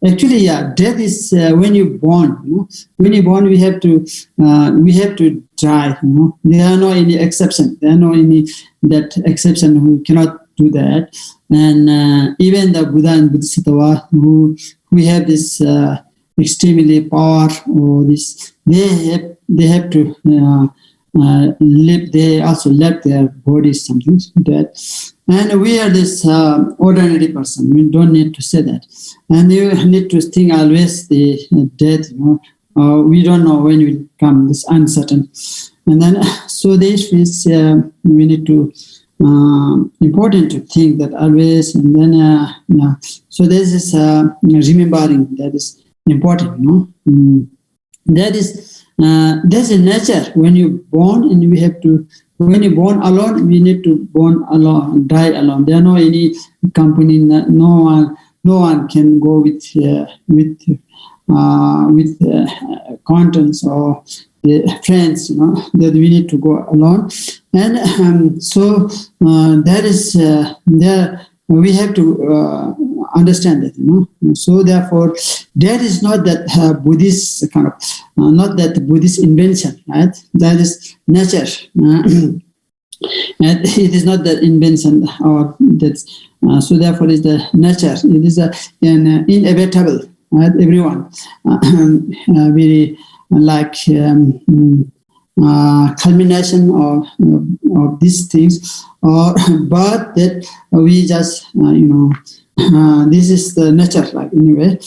actually, yeah, death is when you born. When you born, we have to die. There are no any exception. There are no any that exception who cannot do that. And even the Buddha and Bodhisattva who have this extremely power or this, they have to live. They also left their bodies, something like that. And we are this ordinary person. We don't need to say that. And you need to think always the death. We don't know when it will come. This uncertain. And then so this is we need to important to think that always. And then so this is remembering that is important. That is. There's a nature when you're born, and we have to. When you're born alone, we need to born alone, die alone. There are no any company. No one can go with contents or the friends. That we need to go alone, and so that is there. We have to understand that, So therefore, that is not that Buddhist kind of, not that Buddhist invention, right? That is nature, and it is not that invention or that. So therefore, is the nature. It is an inevitable, right? Everyone very like. Culmination of these things, but that we just this is the nature, like anyway.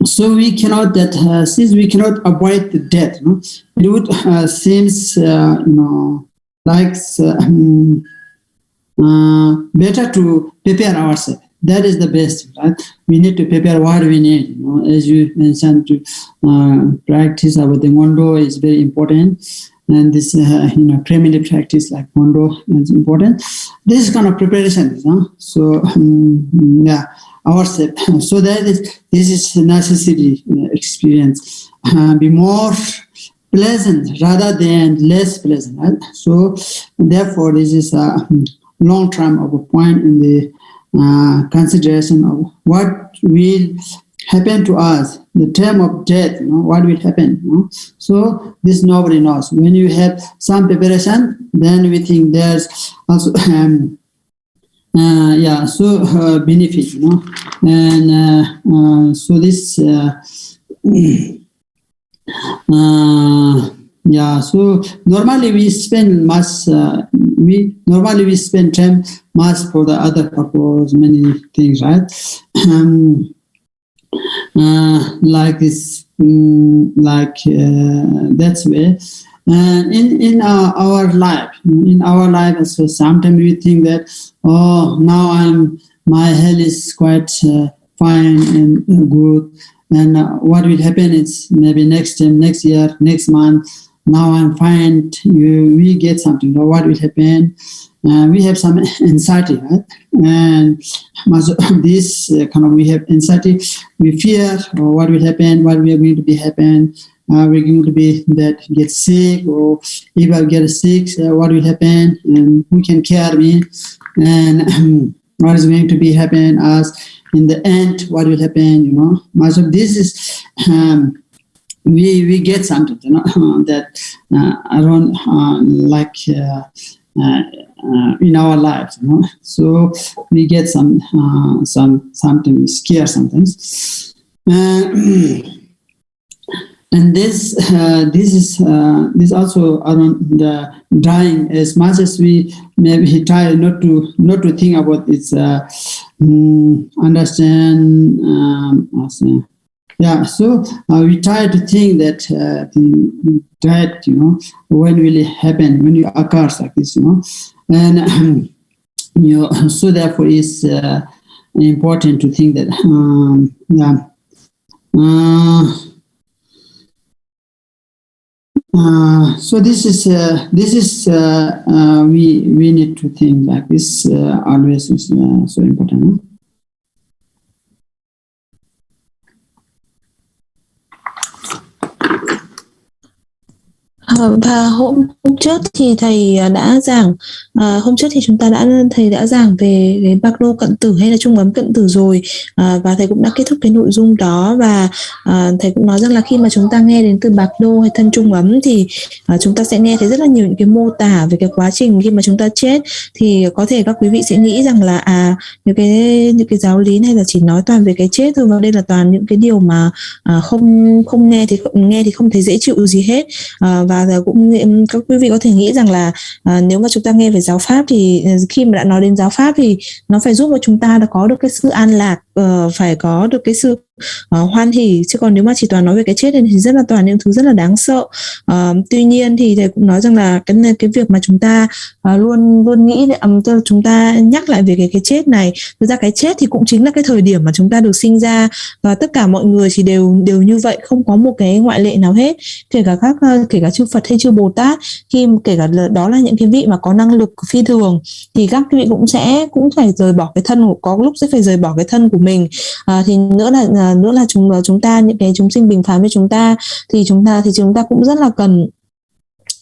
So we cannot that since we cannot avoid the death, it would seems like better to prepare ourselves. That is the best, right? We need to prepare what we need. As you mentioned, to practice about the Mondo is very important, and this family practice like Mondo is important. This is kind of preparation, so ourselves. So this is necessary experience. Be more pleasant rather than less pleasant, right? So therefore, this is a long term of a point in the consideration of what will happen to us, the term of death, what will happen. So this nobody knows. When you have some preparation, then we think there's also benefit, and so this so normally we spend much. We spend time much for the other purpose, many things, right? Like this, that's way. In our life, so sometimes we think that, now my health is quite fine and good, and what will happen is maybe next time, next year, next month. Now I'm fine. We get something. What will happen? We have some anxiety, right? And this we have anxiety. We fear what will happen. What we are going to be happen. We're going to be that get sick, or if I get sick, what will happen? And who can care me? And what is going to be happen us in the end? What will happen? Much of this is. We get something, that around in our lives, So we get something scare sometimes, and this is also around the dying. As much as we maybe try not to think about it, understand. So we try to think that the death, when will it happen, when it occurs like this, and so therefore it's important to think that, so this is we need to think like this. Always is so important. Và hôm trước thì thầy đã giảng, hôm trước thì thầy đã giảng về cái BARDO cận tử hay là trung ấm cận tử rồi, và thầy cũng đã kết thúc cái nội dung đó. Và thầy cũng nói rằng là khi mà chúng ta nghe đến từ BARDO hay thân trung ấm thì chúng ta sẽ nghe thấy rất là nhiều những cái mô tả về cái quá trình khi mà chúng ta chết. Thì có thể các quý vị sẽ nghĩ rằng là những cái giáo lý này là chỉ nói toàn về cái chết thôi, và đây là toàn những cái điều mà không nghe thì không thấy dễ chịu gì hết. Và cũng các quý vị có thể nghĩ rằng là nếu mà chúng ta nghe về giáo pháp thì khi mà đã nói đến giáo pháp thì nó phải giúp cho chúng ta có được cái sự an lạc, phải có được cái sự hoan hỉ, chứ còn nếu mà chỉ toàn nói về cái chết thì rất là toàn những thứ rất là đáng sợ. Tuy nhiên thì thầy cũng nói rằng là cái việc mà chúng ta luôn nghĩ, chúng ta nhắc lại về cái chết này, thực ra cái chết thì cũng chính là cái thời điểm mà chúng ta được sinh ra, và tất cả mọi người thì đều như vậy, không có một cái ngoại lệ nào hết, kể cả chư Phật hay chư Bồ Tát, kể cả đó là những cái vị mà có năng lực phi thường, thì các vị cũng phải rời bỏ cái thân, có lúc sẽ phải rời bỏ cái thân của mình. Thì nữa là chúng ta, những cái chúng sinh bình phàm với chúng ta thì chúng ta cũng rất là cần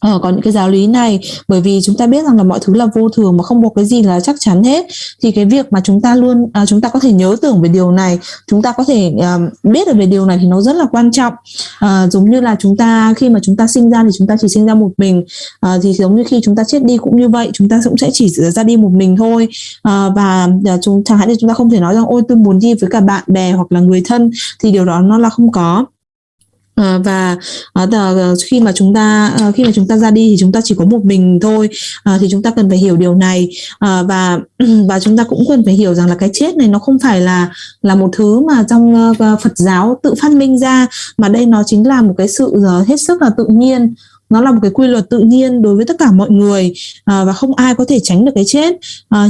có những cái giáo lý này, bởi vì chúng ta biết rằng là mọi thứ là vô thường mà không có cái gì là chắc chắn hết. Thì cái việc mà chúng ta có thể nhớ tưởng về điều này, chúng ta có thể biết được về điều này thì nó rất là quan trọng. Giống như là khi mà chúng ta sinh ra thì chúng ta chỉ sinh ra một mình, thì giống như khi chúng ta chết đi cũng như vậy, chúng ta cũng sẽ chỉ ra đi một mình thôi. Và chẳng hạn như chúng ta không thể nói rằng ôi tôi muốn đi với cả bạn bè hoặc là người thân, thì điều đó nó là không có. Và khi mà chúng ta ra đi thì chúng ta chỉ có một mình thôi, thì chúng ta cần phải hiểu điều này. Và chúng ta cũng cần phải hiểu rằng là cái chết này nó không phải là một thứ mà trong Phật giáo tự phát minh ra, mà đây nó chính là một cái sự hết sức là tự nhiên. nó là một cái quy luật tự nhiên đối với tất cả mọi người, và không ai có thể tránh được cái chết.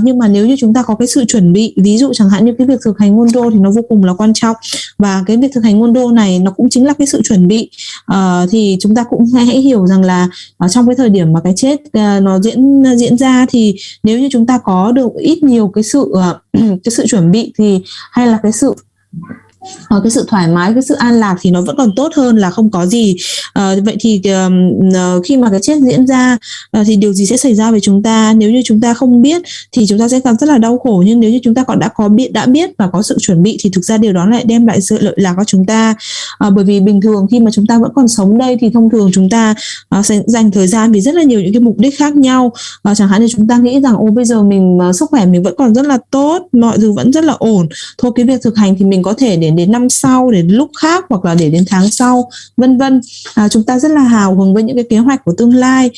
Nhưng mà nếu như chúng ta có cái sự chuẩn bị, ví dụ chẳng hạn như cái việc thực hành ngôn đô thì nó vô cùng là quan trọng, và cái việc thực hành ngôn đô này nó cũng chính là cái sự chuẩn bị. Thì chúng ta cũng hãy hiểu rằng là trong cái thời điểm mà cái chết nó diễn ra, thì nếu như chúng ta có được ít nhiều cái sự chuẩn bị thì hay là cái sự thoải mái, cái sự an lạc thì nó vẫn còn tốt hơn là không có gì. Vậy thì khi mà cái chết diễn ra thì điều gì sẽ xảy ra với chúng ta? Nếu như chúng ta không biết thì chúng ta sẽ cảm rất là đau khổ, nhưng nếu như chúng ta đã biết và có sự chuẩn bị thì thực ra điều đó lại đem lại sự lợi lạc cho chúng ta. Bởi vì bình thường khi mà chúng ta vẫn còn sống đây thì thông thường chúng ta sẽ dành thời gian vì rất là nhiều những cái mục đích khác nhau. Chẳng hạn như chúng ta nghĩ rằng bây giờ mình sức khỏe mình vẫn còn rất là tốt, mọi thứ vẫn rất là ổn, thôi cái việc thực hành thì mình có thể đến năm sau, đến lúc khác, hoặc là để đến tháng sau, vân vân. Chúng ta rất là hào hứng với những cái kế hoạch của tương lai.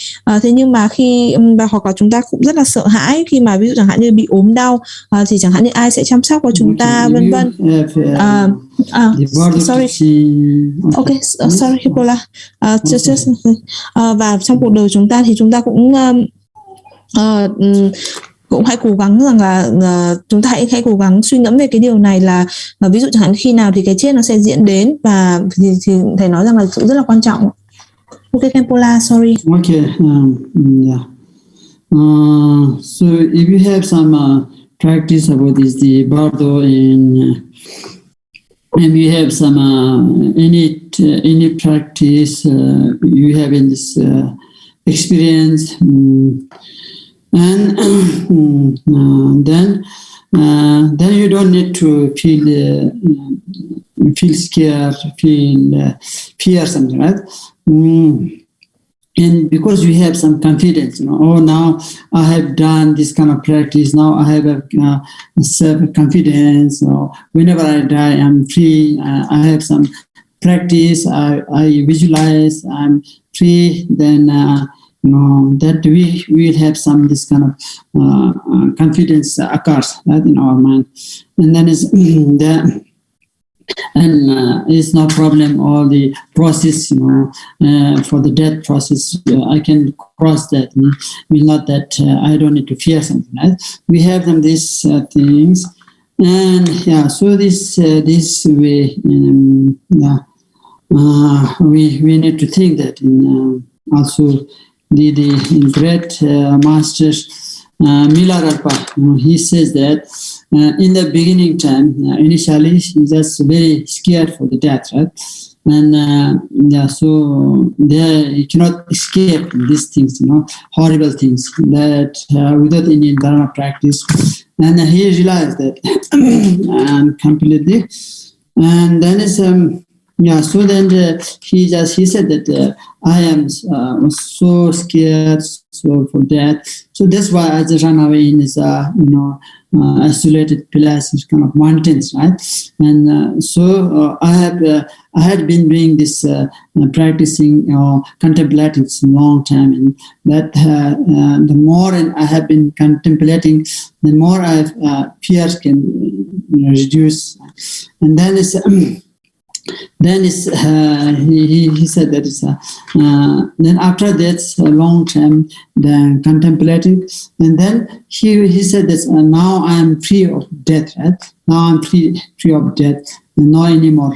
Thế nhưng mà hoặc là chúng ta cũng rất là sợ hãi khi mà ví dụ chẳng hạn như bị ốm đau, thì chẳng hạn như ai sẽ chăm sóc cho chúng ta, vân vân. Sorry Hipola. Và trong cuộc đời chúng ta thì chúng ta cũng hãy cố gắng rằng là chúng ta hãy cố gắng suy ngẫm về cái điều này, là ví dụ chẳng hạn khi nào thì cái chết nó sẽ diễn đến, và thì thầy nói rằng là sự rất là quan trọng. Ok, Kempola, sorry. Okay, yeah. So if you have some practice about this, the BARDO, and you have some any practice you have in this experience. And then you don't need to feel scared, fear something, right? And because you have some confidence, now I have done this kind of practice. Now I have self-confidence. Whenever I die, I'm free. I have some practice. I visualize. I'm free. Then. That we will have some this kind of confidence occurs, right, in our mind, and then it's no problem. All the process, for the death process, I can cross that. Mean not that I don't need to fear something, right? We have them these things, and yeah. So this way, we need to think that also. The great master Milarepa, he says that in the beginning time, initially he's just very scared for the death, right? And so there you cannot escape these things, horrible things that without any dharma practice. And he realized that and completely. And then it's so then he said that I am so scared for death. So that's why I just run away in this isolated places, kind of mountains, right? And so I had been doing this practicing, contemplating for a long time, and that the more I have been contemplating, the more fears can reduce, and then it's. Then he said that then after that a long time then contemplating, and then he said that now I am free of death, right? Now I'm free of death, and no anymore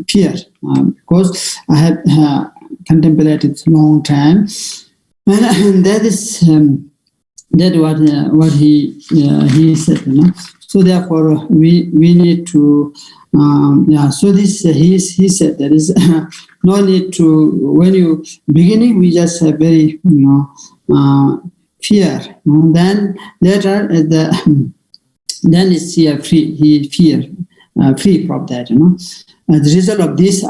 fear, because I have contemplated long time, and that is what he said, So therefore we need to. So this he said there is no need to, when you beginning we just have very fear, then later then it's free from that, the result of this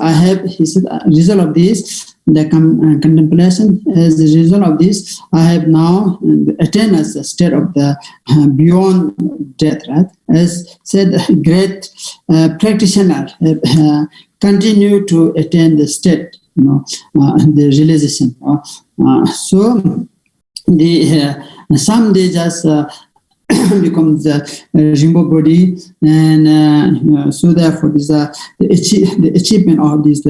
he said, result of this, the contemplation, as the result of this I have now attained as a state of the beyond death, right? As said, great practitioner continue to attain the state, the realization. So the some they just becomes the rainbow body, and so therefore this the achievement of these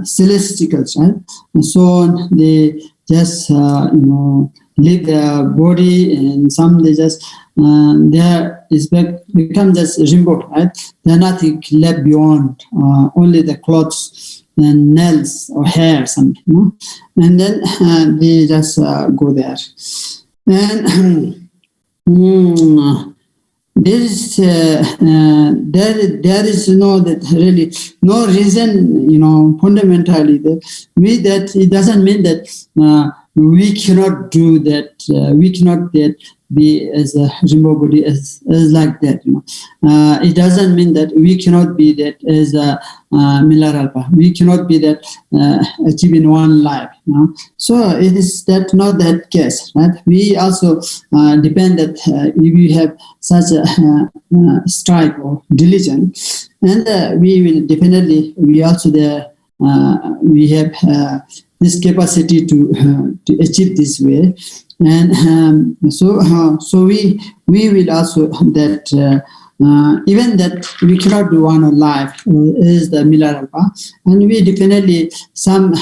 celestials, right? And so they just leave their body, and some they just there is become just rainbow, right? They're nothing left beyond, only the clothes and nails or hair, something, and then they just go there, and there is that really no reason, fundamentally that it doesn't mean that we cannot do that. We cannot be as a rainbow body as like that. It doesn't mean that we cannot be that as a milaralpa. We cannot be that achieve in one life. So it is that not that case, right? We also depend that if we have such a strike or diligence, and we will definitely we also there we have this capacity to achieve this way. And so we will also that even that we cannot do one life is the milaralpa, and we definitely some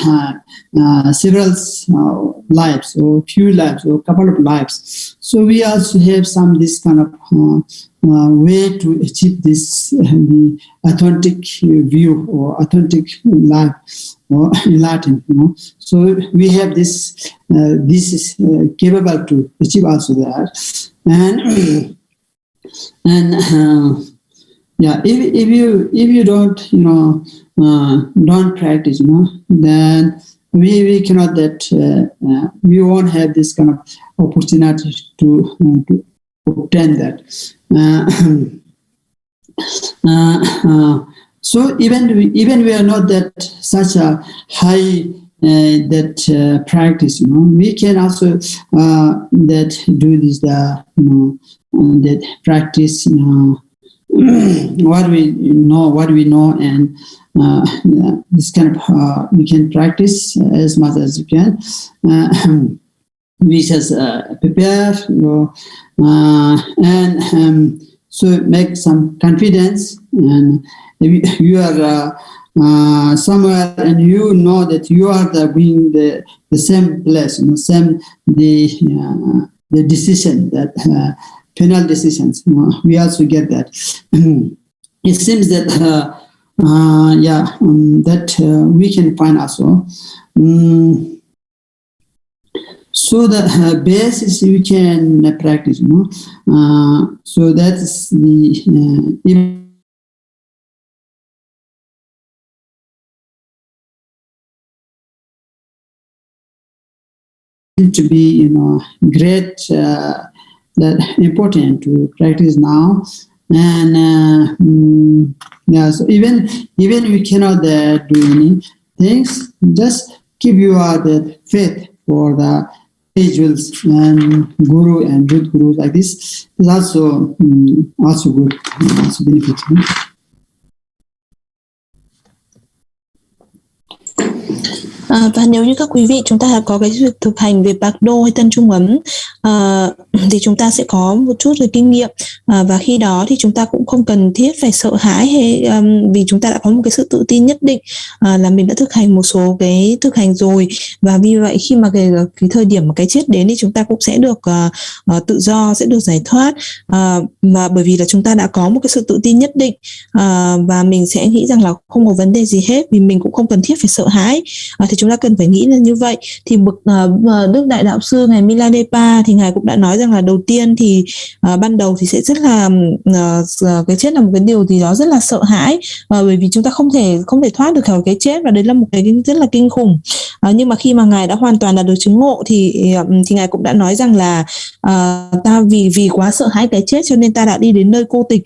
several lives or few lives or couple of lives. So we also have some this kind of way to achieve this the authentic view or authentic life, or in Latin, So we have this. This is capable to achieve also that, and if you don't don't practice, then we cannot that we won't have this kind of opportunity to obtain that. So even we are not that such a high that practice, we can also that do this that practice what we know, and this kind of we can practice as much as you can. We just prepare, and so make some confidence, and if you are somewhere and you know that you are being the same place, same the decision, that final decisions. We also get that. It seems that that we can find also. So the basis you can practice, so that's the to be great, that important to practice now, and so even we cannot do any things, just keep your that faith for the individuals and guru and root guru like this is also good, also beneficial. Và nếu như các quý vị chúng ta có cái việc thực hành về BARDO hay thân trung ấm thì chúng ta sẽ có một chút về kinh nghiệm, và khi đó thì chúng ta cũng không cần thiết phải sợ hãi, hay vì chúng ta đã có một cái sự tự tin nhất định là mình đã thực hành một số cái thực hành rồi, và vì vậy khi mà cái thời điểm mà cái chết đến thì chúng ta cũng sẽ được tự do, sẽ được giải thoát, mà bởi vì là chúng ta đã có một cái sự tự tin nhất định, và mình sẽ nghĩ rằng là không có vấn đề gì hết, vì mình cũng không cần thiết phải sợ hãi. Thì chúng ta cần phải nghĩ là như vậy. Thì bậc Đức Đại Đạo Sư ngài Milarepa thì ngài cũng đã nói rằng là đầu tiên thì ban đầu thì sẽ rất là cái chết là một cái điều gì đó rất là sợ hãi, bởi vì chúng ta không thể thoát được khỏi cái chết, và đấy là một cái rất là kinh khủng. Nhưng mà khi mà ngài đã hoàn toàn là được chứng ngộ thì ngài cũng đã nói rằng là ta vì quá sợ hãi cái chết cho nên ta đã đi đến nơi cô tịch,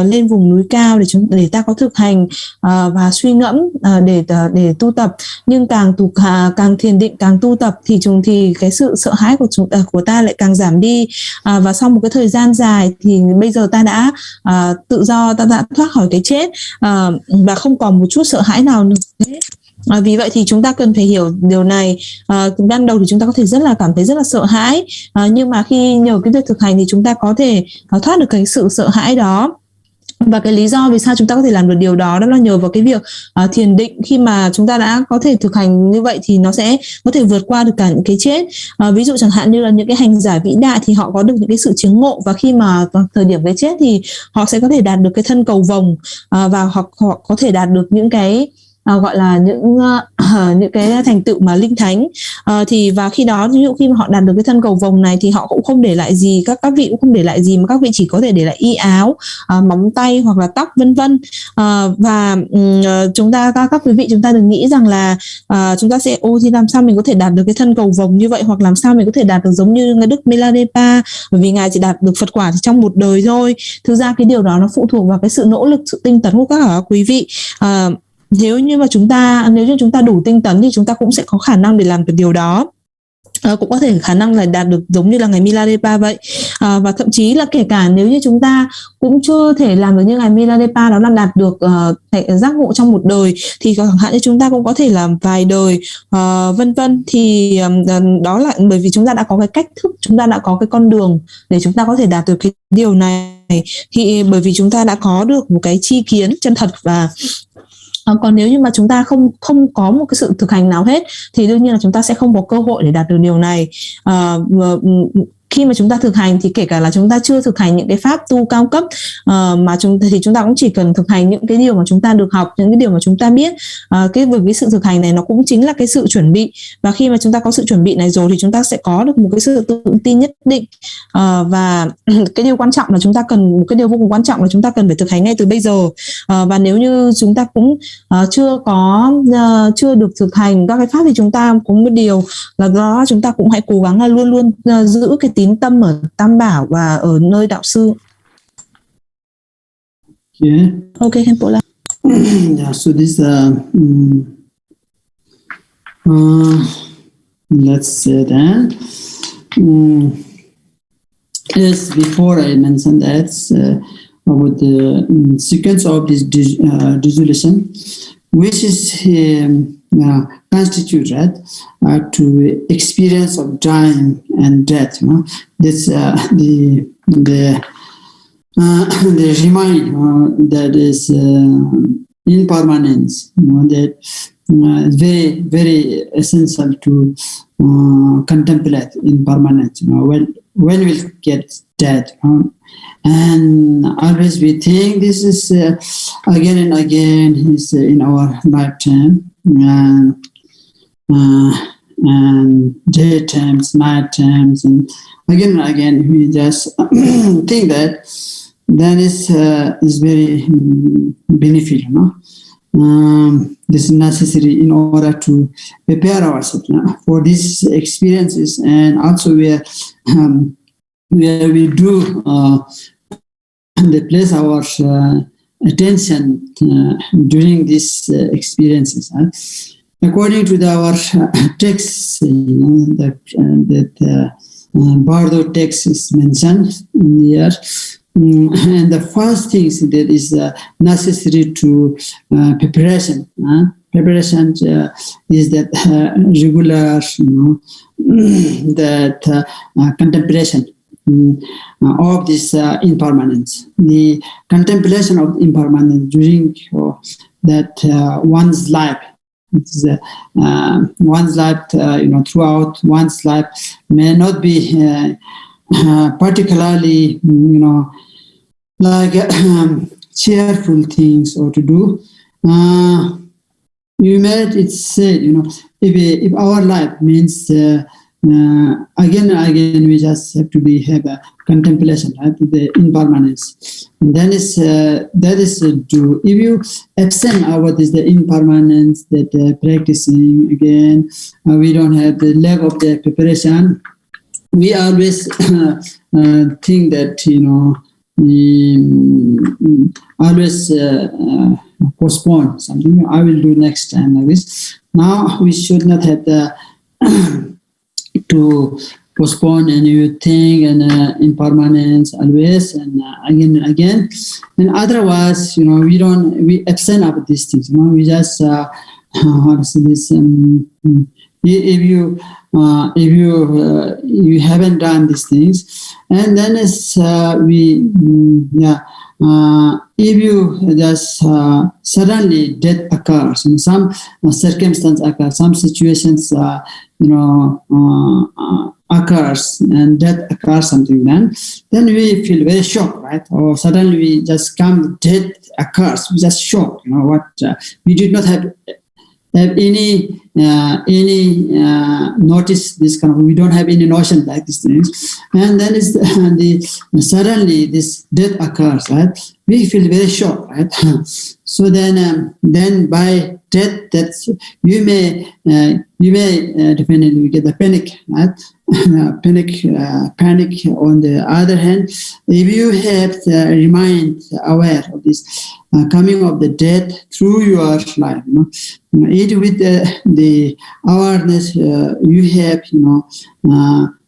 lên vùng núi cao để ta có thực hành và suy ngẫm để tu tập. Nhưng càng thiền định, càng tu tập thì cái sự sợ hãi của ta lại càng giảm đi, và sau một cái thời gian dài thì bây giờ ta đã tự do, ta đã thoát khỏi cái chết, và không còn một chút sợ hãi nào nữa hết. Vì vậy thì chúng ta cần phải hiểu điều này. Ban đầu thì chúng ta có thể cảm thấy rất là sợ hãi, nhưng mà khi nhờ cái việc thực hành thì chúng ta có thể thoát được cái sự sợ hãi đó. Và cái lý do vì sao chúng ta có thể làm được điều đó là nhờ vào cái việc thiền định. Khi mà chúng ta đã có thể thực hành như vậy thì nó sẽ có thể vượt qua được cả những cái chết. Ví dụ chẳng hạn như là những cái hành giả vĩ đại thì họ có được những cái sự chứng ngộ, và khi mà thời điểm cái chết thì họ sẽ có thể đạt được cái thân cầu vồng, và họ có thể đạt được những cái gọi là những cái thành tựu mà linh thánh. Và khi đó ví dụ khi mà họ đạt được cái thân cầu vồng này thì họ cũng không để lại gì, các vị cũng không để lại gì, mà các vị chỉ có thể để lại y áo, móng tay hoặc là tóc vân vân. Và chúng ta, các quý vị, chúng ta đừng nghĩ rằng là chúng ta sẽ thì làm sao mình có thể đạt được cái thân cầu vồng như vậy, hoặc làm sao mình có thể đạt được giống như Ngài Đức Milarepa, bởi vì Ngài chỉ đạt được Phật quả trong một đời thôi. Thực ra cái điều đó nó phụ thuộc vào cái sự nỗ lực, sự tinh tấn của các quý vị. Nếu như chúng ta đủ tinh tấn thì chúng ta cũng sẽ có khả năng để làm được điều đó. Cũng có thể khả năng là đạt được giống như là ngài Milarepa vậy. Và thậm chí là kể cả nếu như chúng ta cũng chưa thể làm được như ngài Milarepa, đó là đạt được giác ngộ trong một đời, thì chẳng hạn như chúng ta cũng có thể làm vài đời vân vân. Thì đó là bởi vì chúng ta đã có cái cách thức, chúng ta đã có cái con đường để chúng ta có thể đạt được cái điều này, thì bởi vì chúng ta đã có được một cái tri kiến chân thật. Và còn nếu như mà chúng ta không có một cái sự thực hành nào hết thì đương nhiên là chúng ta sẽ không có cơ hội để đạt được điều này. Khi mà chúng ta thực hành thì kể cả là chúng ta chưa thực hành những cái pháp tu cao cấp, mà chúng ta cũng chỉ cần thực hành những cái điều mà chúng ta được học, những cái điều mà chúng ta biết. Cái sự thực hành này nó cũng chính là cái sự chuẩn bị, và khi mà chúng ta có sự chuẩn bị này rồi thì chúng ta sẽ có được một cái sự tự tin nhất định. Và cái điều quan trọng là một cái điều vô cùng quan trọng là chúng ta cần phải thực hành ngay từ bây giờ. Và nếu như chúng ta cũng chưa được thực hành các cái pháp thì chúng ta có một điều là đó, chúng ta cũng hãy cố gắng là luôn luôn giữ cái tín tâm ở Tam Bảo và ở nơi đạo sư. Okay, Khenpo La. Yeah, so this let's say that yes, before I mentioned that about the sequence of this dissolution, which is constitute, right, to experience of dying and death. That's the remind that is impermanence. That is very, very essential to contemplate impermanence. When we'll get dead. And always we think this is again and again is in our lifetime, and daytimes, night times, and again we just think that is very beneficial. This is necessary in order to prepare ourselves for these experiences, and also where we do place our attention during these experiences. According to our text, that BARDO text is mentioned in here, and the first thing that is necessary to preparation. Preparation is that regular, that contemplation of this impermanence. The contemplation of impermanence during that one's life. It's, one's life, throughout one's life may not be particularly, like cheerful things or to do. You made it said, if our life means again and again, we just have to have a contemplation, right? The impermanence, and then that is to if you absent what is the impermanence that practicing again, we don't have the lack of the preparation. We always think that we always postpone something. I will do next time like this. Now we should not have the to postpone anything and impermanence always and again. And otherwise, we absent of these things. We just how to say this, if you haven't done these things, and then if you just suddenly death occurs, and some circumstance occurs, some situations occurs, and death occurs, something, then we feel very shocked, right? Or suddenly we just come, death occurs, we just shocked, what we did not have any notice this kind of, we don't have any notion like these things, and then suddenly this death occurs, right? We feel very shocked, right? So then by death, that's you may definitely get the panic, right? Panic. On the other hand, if you have remained aware of this coming of the death through your life, it with the awareness you have,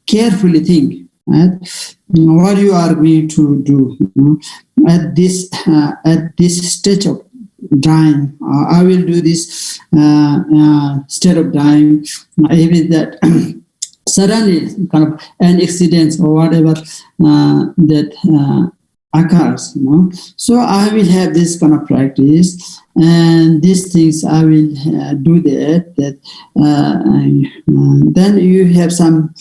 carefully think, right? What you are going to do at this stage of dying. I will do this state of dying. Even that suddenly kind of an accident or whatever that occurs, So I will have this kind of practice, and these things I will do that. Then you have some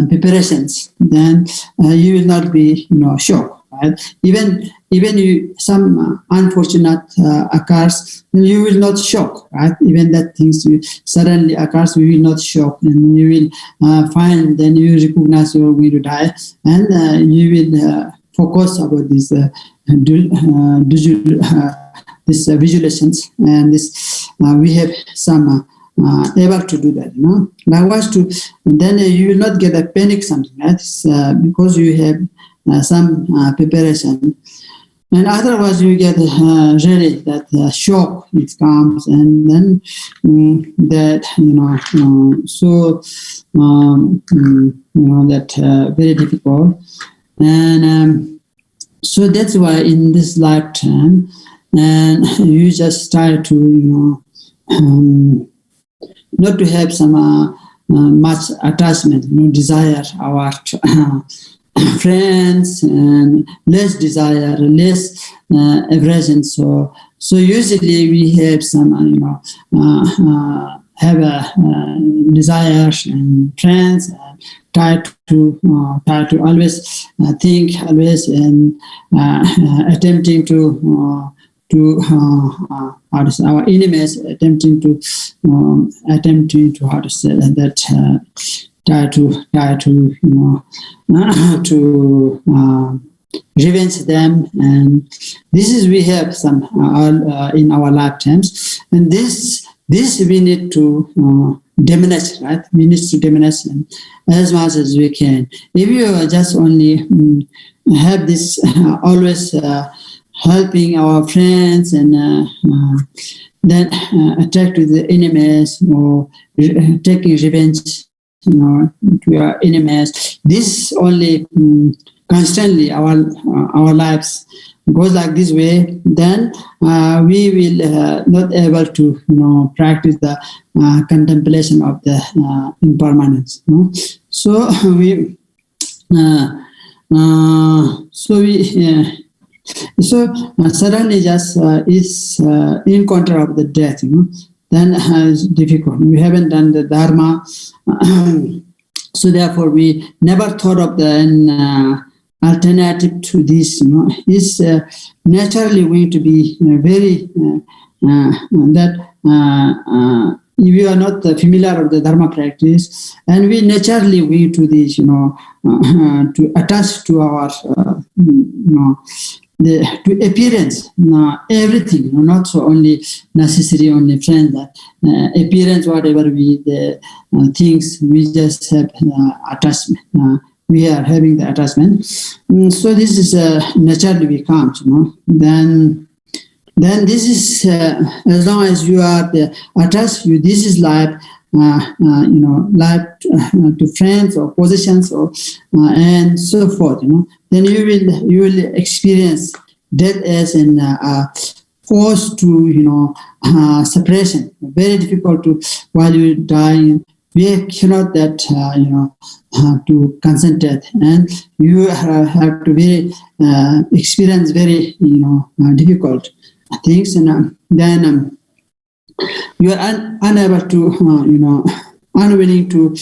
preparations. Then you will not be, shocked. Right? Even you, some unfortunate occurs, you will not shock, right? Even that things suddenly occurs, you will not shock, and you will find, then you recognize you are going to die, and you will focus about this visualizations, and this we have some able to do that, Likewise, then you will not get a panic something, right? Because you have some preparation, and otherwise you get really that shock, it comes, and then that that very difficult, and so that's why in this lifetime, and you just try to not to have some much attachment, desire our friends, and less desire, less aversion. So usually we have some have desires and friends, try to always think, always, and attempting to our enemies, attempting to how to say that, try to revenge them, and this is we have some in our lifetimes, and this we need to diminish, right? We need to diminish as much as we can. If you just only have this always helping our friends, and then attack with the enemies, or taking revenge, to our enemies, this only constantly our lives goes like this way, then we will not able to practice the contemplation of the impermanence. So we suddenly just is encounter of the death, then it's difficult. We haven't done the dharma, so therefore we never thought of the alternative to this. Is naturally going to be very if you are not familiar with the dharma practice, and we naturally going to this, to attach to our to appearance, everything, not so only necessary only friends, that appearance, whatever the things, we just have attachment. We are having the attachment. So this is naturally becomes, Then this is as long as you are attached, this is life. Life to friends or positions, or and so forth. Then you will experience death as in forced to, separation. Very difficult to, while you die, we cannot that, to concentrate, and you have to very experience very, difficult things, and then you are unable to, unwilling to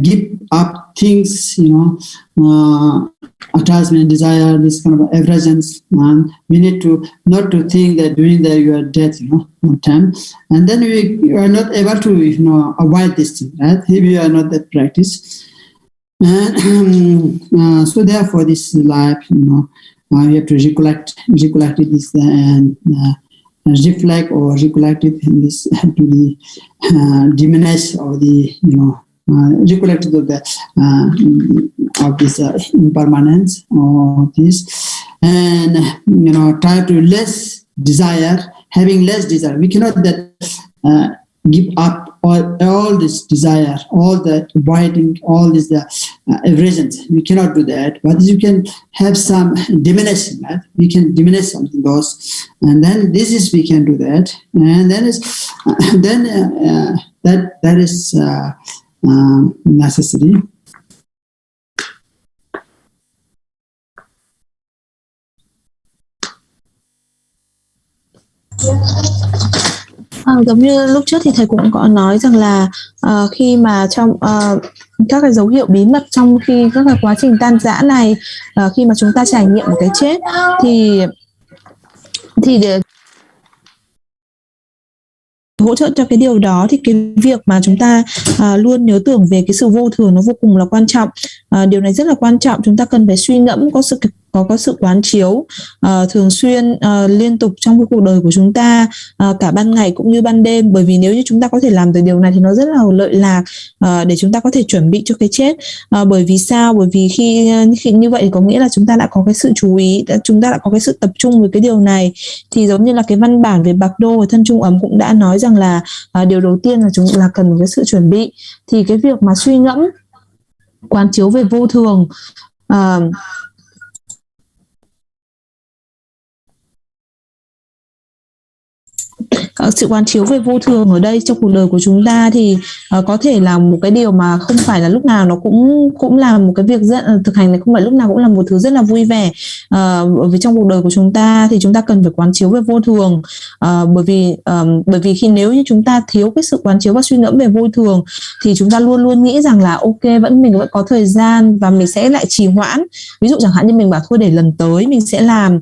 give up things, attachment, desire, this kind of aversions, and we need to not to think that during your death, on time, and then we are not able to, avoid this thing, right? If we are not that practice, and so therefore this life, we have to recollect this and reflect or recollect it in this to the diminish or the recollect of the of this impermanence or this, and try to less desire, having less desire. We cannot that give up all this desire, all the avoiding, all this aversions. We cannot do that, but you can have some diminish, right? We can diminish something those, and then this is we can do that, and then is that is necessary. Giống như lúc trước thì thầy cũng có nói rằng là khi mà trong các cái dấu hiệu bí mật trong khi các cái quá trình tan rã này, khi mà chúng ta trải nghiệm một cái chết thì để hỗ trợ cho cái điều đó thì cái việc mà chúng ta luôn nhớ tưởng về cái sự vô thường nó vô cùng là quan trọng. Điều này rất là quan trọng, chúng ta cần phải suy ngẫm, có sự quán chiếu thường xuyên, liên tục trong cái cuộc đời của chúng ta, cả ban ngày cũng như ban đêm. Bởi vì nếu như chúng ta có thể làm được điều này thì nó rất là lợi lạc để chúng ta có thể chuẩn bị cho cái chết. Bởi vì sao? Bởi vì khi như vậy thì có nghĩa là chúng ta đã có cái sự chú ý, chúng ta đã có cái sự tập trung với cái điều này. Thì giống như là cái văn bản về BARDO và thân trung ấm cũng đã nói rằng là điều đầu tiên là chúng là cần một cái sự chuẩn bị. Thì cái việc mà suy ngẫm, quán chiếu về vô thường, sự quán chiếu về vô thường ở đây trong cuộc đời của chúng ta thì có thể là một cái điều mà không phải là lúc nào nó cũng là một cái việc rất thực hành này, không phải lúc nào cũng là một thứ rất là vui vẻ. Vì trong cuộc đời của chúng ta thì chúng ta cần phải quán chiếu về vô thường, bởi vì nếu như chúng ta thiếu cái sự quán chiếu và suy ngẫm về vô thường thì chúng ta luôn luôn nghĩ rằng là ok, mình vẫn có thời gian và mình sẽ lại trì hoãn. Ví dụ chẳng hạn như mình bảo thôi để lần tới mình sẽ làm,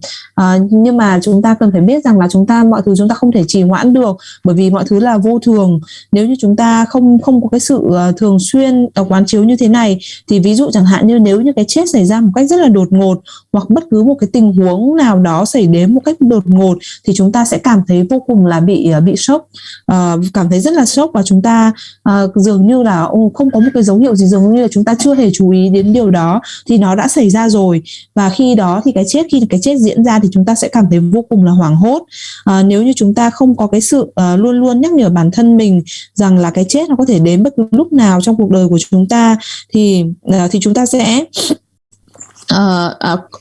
nhưng mà chúng ta cần phải biết rằng là mọi thứ chúng ta không thể trì hoãn được, bởi vì mọi thứ là vô thường. Nếu như chúng ta không có cái sự thường xuyên quán chiếu như thế này thì ví dụ chẳng hạn như nếu như cái chết xảy ra một cách rất là đột ngột, hoặc bất cứ một cái tình huống nào đó xảy đến một cách đột ngột thì chúng ta sẽ cảm thấy vô cùng là bị sốc, cảm thấy rất là sốc, và chúng ta dường như là không có một cái dấu hiệu gì, dường như là chúng ta chưa hề chú ý đến điều đó thì nó đã xảy ra rồi. Và khi đó thì khi cái chết diễn ra thì chúng ta sẽ cảm thấy vô cùng là hoảng hốt. Nếu như chúng ta không có cái sự luôn luôn nhắc nhở bản thân mình rằng là cái chết nó có thể đến bất cứ lúc nào trong cuộc đời của chúng ta thì chúng ta sẽ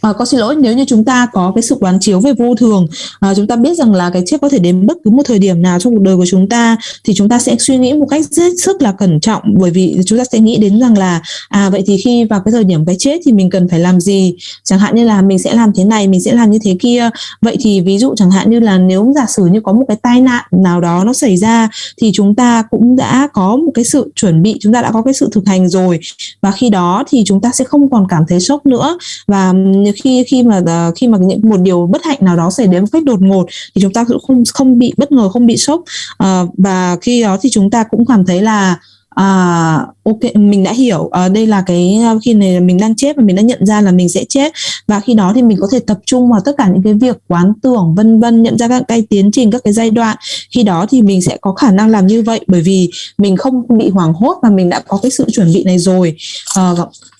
có xin lỗi, nếu như chúng ta có cái sự quán chiếu về vô thường, chúng ta biết rằng là cái chết có thể đến bất cứ một thời điểm nào trong cuộc đời của chúng ta thì chúng ta sẽ suy nghĩ một cách rất sức là cẩn trọng, bởi vì chúng ta sẽ nghĩ đến rằng là vậy thì khi vào cái thời điểm cái chết thì mình cần phải làm gì, chẳng hạn như là mình sẽ làm thế này, mình sẽ làm như thế kia. Vậy thì ví dụ chẳng hạn như là nếu giả sử như có một cái tai nạn nào đó nó xảy ra thì chúng ta cũng đã có một cái sự chuẩn bị, chúng ta đã có cái sự thực hành rồi, và khi đó thì chúng ta sẽ không còn cảm thấy sốc nữa. Và khi mà một điều bất hạnh nào đó xảy đến một cách đột ngột thì chúng ta cũng không bị bất ngờ, không bị sốc, và khi đó thì chúng ta cũng cảm thấy là ok, mình đã hiểu đây là cái khi này mình đang chết và mình đã nhận ra là mình sẽ chết, và khi đó thì mình có thể tập trung vào tất cả những cái việc quán tưởng vân vân, nhận ra các cái tiến trình, các cái giai đoạn. Khi đó thì mình sẽ có khả năng làm như vậy bởi vì mình không bị hoảng hốt và mình đã có cái sự chuẩn bị này rồi.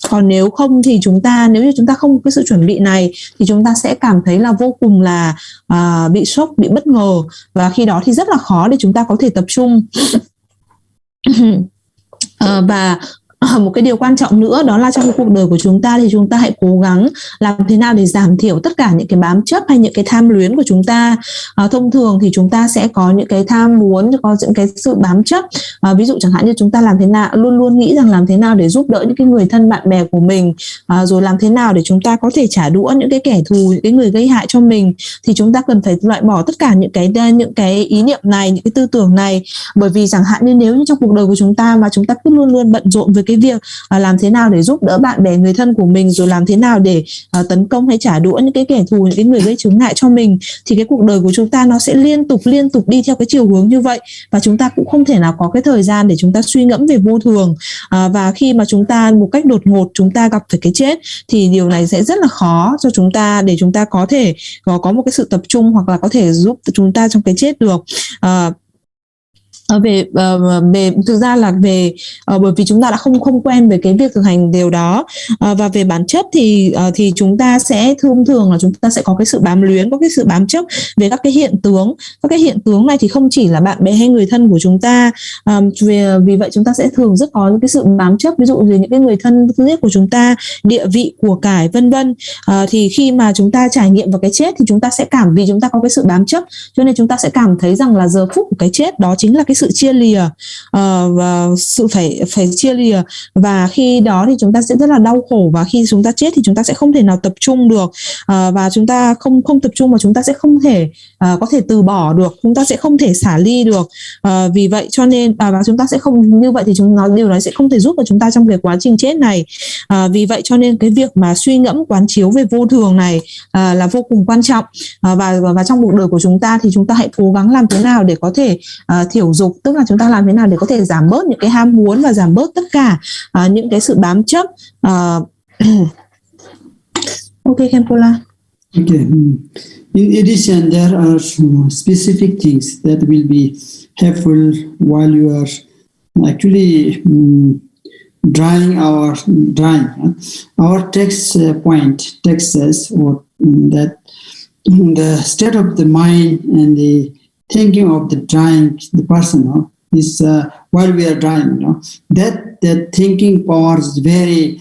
Còn nếu không thì nếu như chúng ta không có cái sự chuẩn bị này thì chúng ta sẽ cảm thấy là vô cùng là bị sốc, bị bất ngờ, và khi đó thì rất là khó để chúng ta có thể tập trung. Và một cái điều quan trọng nữa đó là trong cuộc đời của chúng ta thì chúng ta hãy cố gắng làm thế nào để giảm thiểu tất cả những cái bám chấp hay những cái tham luyến của chúng ta. Thông thường thì chúng ta sẽ có những cái tham muốn, có những cái sự bám chấp. Ví dụ chẳng hạn như chúng ta làm thế nào, luôn luôn nghĩ rằng làm thế nào để giúp đỡ những cái người thân bạn bè của mình, rồi làm thế nào để chúng ta có thể trả đũa những cái kẻ thù, những cái người gây hại cho mình. Thì chúng ta cần phải loại bỏ tất cả những cái ý niệm này, những cái tư tưởng này. Bởi vì chẳng hạn như nếu như trong cuộc đời của chúng ta mà chúng ta cứ luôn luôn bận rộn với cái việc làm thế nào để giúp đỡ bạn bè người thân của mình, rồi làm thế nào để tấn công hay trả đũa những cái kẻ thù, những cái người gây chướng ngại cho mình, thì cái cuộc đời của chúng ta nó sẽ liên tục đi theo cái chiều hướng như vậy, và chúng ta cũng không thể nào có cái thời gian để chúng ta suy ngẫm về vô thường. Và khi mà chúng ta một cách đột ngột chúng ta gặp phải cái chết thì điều này sẽ rất là khó cho chúng ta để chúng ta có thể có một cái sự tập trung hoặc là có thể giúp chúng ta trong cái chết được. Về thực ra là bởi vì chúng ta đã không quen về cái việc thực hành điều đó. Và về bản chất thì chúng ta sẽ thường là chúng ta sẽ có cái sự bám luyến, có cái sự bám chấp về các cái hiện tướng. Các cái hiện tướng này thì không chỉ là bạn bè hay người thân của chúng ta. Vì vậy chúng ta sẽ thường rất có những cái sự bám chấp, ví dụ như những cái người thân thiết của chúng ta, địa vị, của cải, vân vân. Thì khi mà chúng ta trải nghiệm vào cái chết thì chúng ta sẽ vì chúng ta có cái sự bám chấp, cho nên chúng ta sẽ cảm thấy rằng là giờ phút của cái chết đó chính là cái sự chia lìa, và sự phải chia lìa, và khi đó thì chúng ta sẽ rất là đau khổ, và khi chúng ta chết thì chúng ta sẽ không thể nào tập trung được, và chúng ta không tập trung và chúng ta sẽ không thể có thể từ bỏ được, chúng ta sẽ không thể xả ly được. Vì vậy cho nên và chúng ta sẽ không như vậy thì điều đó sẽ không thể giúp được chúng ta trong cái quá trình chết này. Vì vậy cho nên cái việc mà suy ngẫm quán chiếu về vô thường này là vô cùng quan trọng. Và trong cuộc đời của chúng ta thì chúng ta hãy cố gắng làm thế nào để có thể thiểu dục, tức là chúng ta làm thế nào để có thể giảm bớt những cái ham muốn và giảm bớt tất cả những cái sự bám chấp. Ok, Khenpola. Okay. In addition, there are specific things that will be helpful while you are actually drying. Our text text says that the state of the mind and the thinking of the drying, the person is while we are drying, that thinking power is very,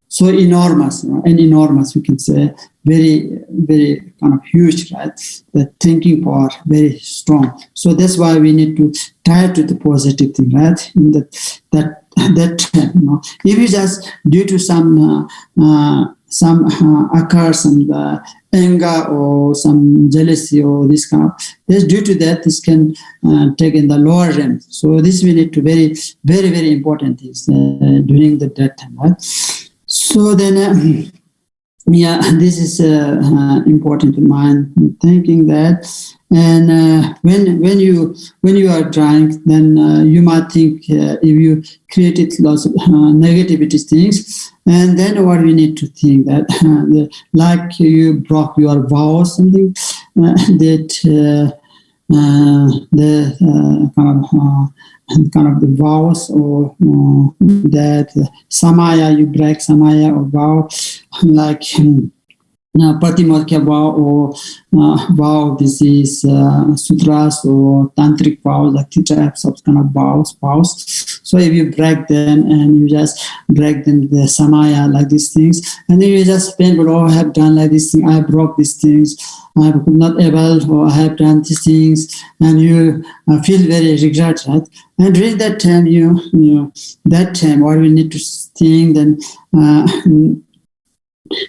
so enormous, and enormous, we can say, very, very kind of huge, right? The thinking power very strong. So that's why we need to tie to the positive thing, right? In that if you just due to some occurs, some anger or some jealousy or this kind of, this due to that this can take in the lower realm. So this we need to very, very, very important things during the death time, right? So then this is important to mind thinking that. And when you are drunk, then you might think if you created lots of negativity things, and then what we need to think that like you broke your vow or something, that kind of the vows, or that samaya, you break samaya or vow, like Pratimokya vow or vow, this is sutras or tantric vows, like two types of kind of vows. So if you break them and you just break them, the samaya, like these things, and then you just spend, I have done like this thing, I broke these things, I am not able, or I have done these things, and you feel very regret, right? And during that time, that time, what we need to think, then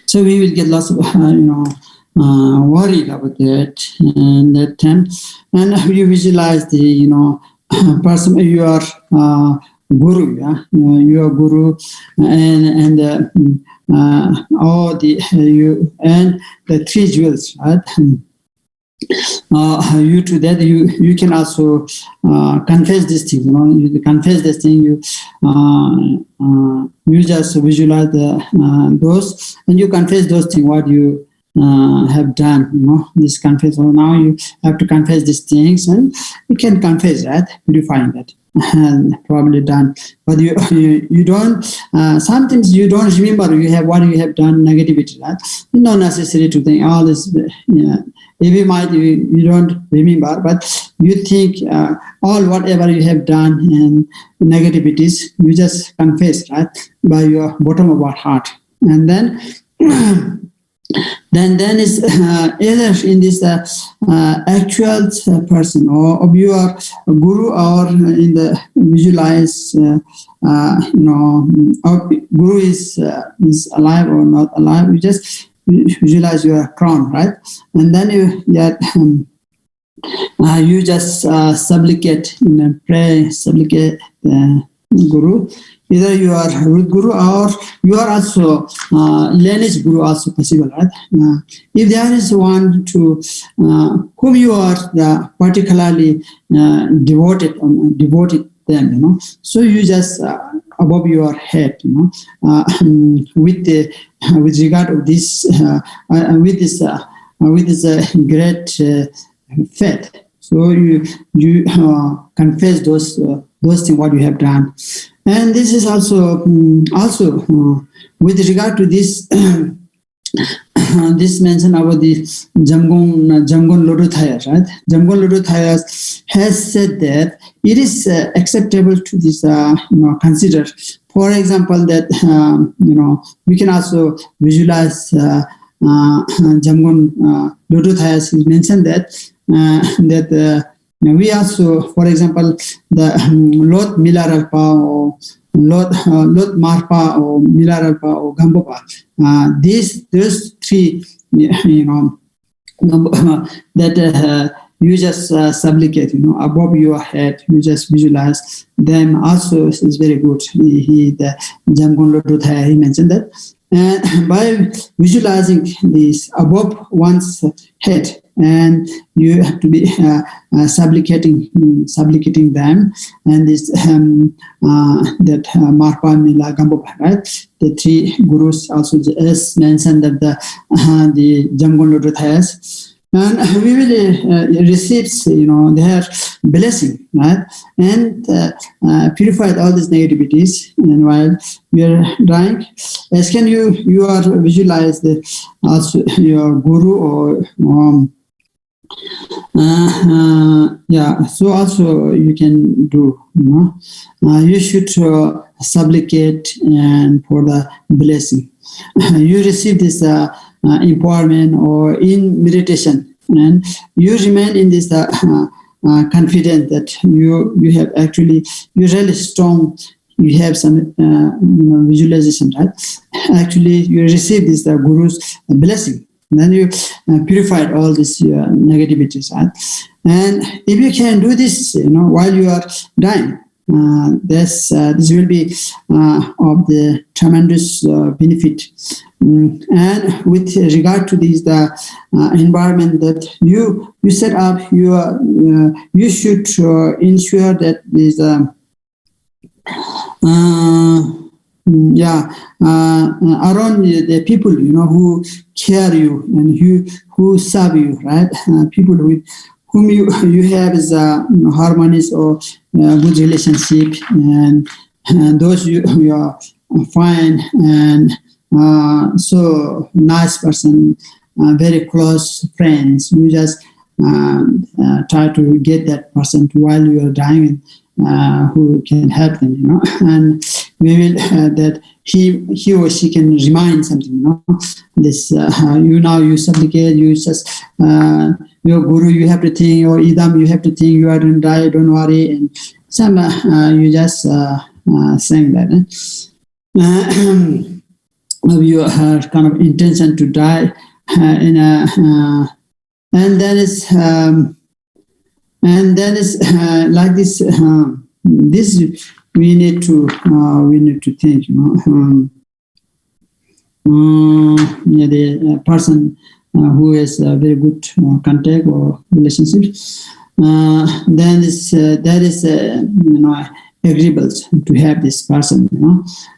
so we will get lots of worried about that, and that time, and you visualize the person, you are guru, you are guru, and all the you and the three jewels, right? You to that you can also confess this thing. You confess this thing. You just visualize those, and you confess those things what you have done. This confess. So now you have to confess these things, and you can confess that, purifying that. probably done, but you don't. Sometimes you don't remember what you have done negativity, right? It's not necessary to think all this. Every might you don't remember, but you think all whatever you have done and negativities, you just confess, right, by your bottom of your heart, and then. Then is either in this actual person or of your guru, or in the visualize guru is alive or not alive. You just visualize your crown, right? And then you just supplicate, pray, supplicate guru. Either you are root guru or you are also lineage guru, also possible, right? If there is one to whom you are particularly devoted them, so you just above your head, with regard to this, with this great faith. So you confess those things what you have done. And this is also with regard to this this mention about the Jamgon Lodothayas, right? Jamgon Lodothayas has said that it is acceptable to this consider. For example, that we can also visualize Jamgon Lodothayas. He mentioned that we also, for example, the Lot Milaralpa or Lot Marpa or Milaralpa or Gambopa. Those three, that you just supplicate, above your head. You just visualize them. Also, is very good. The Jamgon Lodothaya, he mentioned that. And by visualizing this above one's head, and you have to be supplicating them, and this that Marpa, Mila, Gambopa, right? The three gurus also as mentioned that the Jamgon Lodothayas, and we will receive their blessing, right? And purified all these negativities. And while we are dying, as can you are visualize also your guru or so also you can do, you should supplicate and for the blessing. You receive this empowerment or in meditation, and you remain in this confident that you have actually, you're really strong. You have some visualization, right? Actually, you receive this guru's blessing. Then you purified all these negativities, right? And if you can do this, while you are dying, this will be of the tremendous benefit. And with regard to this, the environment that you set up, you should ensure that this around the people who care you and who serve you, right? People with whom you have is harmonious or good relationship, and those you are fine and so nice person, very close friends. You just try to get that person to while you are dying, who can help them, and we will that he or she can remind something, this you supplicate, you just your guru, you have to think, or idam, you have to think, you are going to die, don't worry, and some you just saying that you are kind of intention to die in a and then is like this. This we need to think. The person who has a very good contact or relationship. Then that is agreeable to have this person.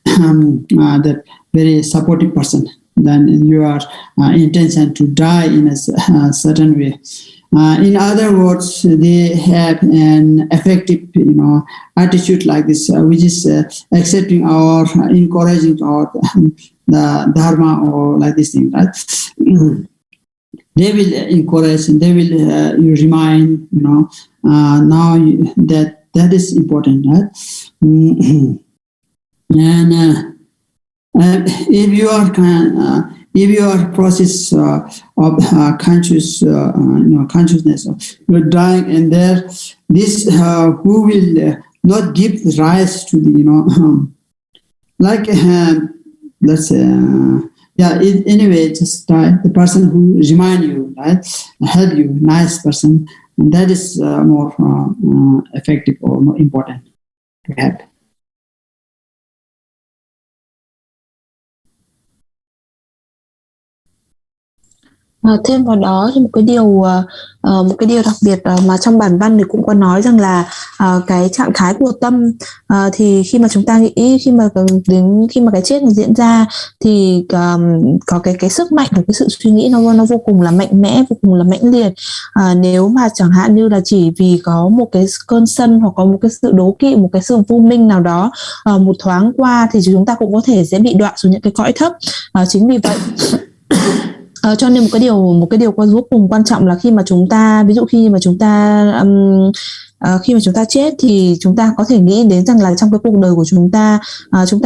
That very supportive person. than your intention to die in a certain way. In other words, they have an effective, attitude like this, which is accepting or encouraging or the dharma or like this thing, right? They will encourage and they will remind, now that is important, right? And if your process of consciousness of you're dying, and there this who will not give rise to the let's say anyway, just the person who remind you, right, help you, nice person, and that is more effective or more important to have. Thêm vào đó thì một cái điều đặc biệt mà trong bản văn thì cũng có nói rằng là cái trạng thái của tâm thì khi mà chúng ta nghĩ khi mà cái chết nó diễn ra thì có cái sức mạnh của cái sự suy nghĩ nó vô cùng là mạnh mẽ, vô cùng là mãnh liệt. Nếu mà chẳng hạn như là chỉ vì có một cái cơn sân hoặc có một cái sự đố kỵ, một cái sự vô minh nào đó một thoáng qua thì chúng ta cũng có thể sẽ bị đọa xuống những cái cõi thấp. Chính vì vậy cho nên một cái điều vô cùng quan trọng là khi mà chúng ta, ví dụ khi mà chúng ta chết thì chúng ta có thể nghĩ đến rằng là trong cái cuộc đời của chúng ta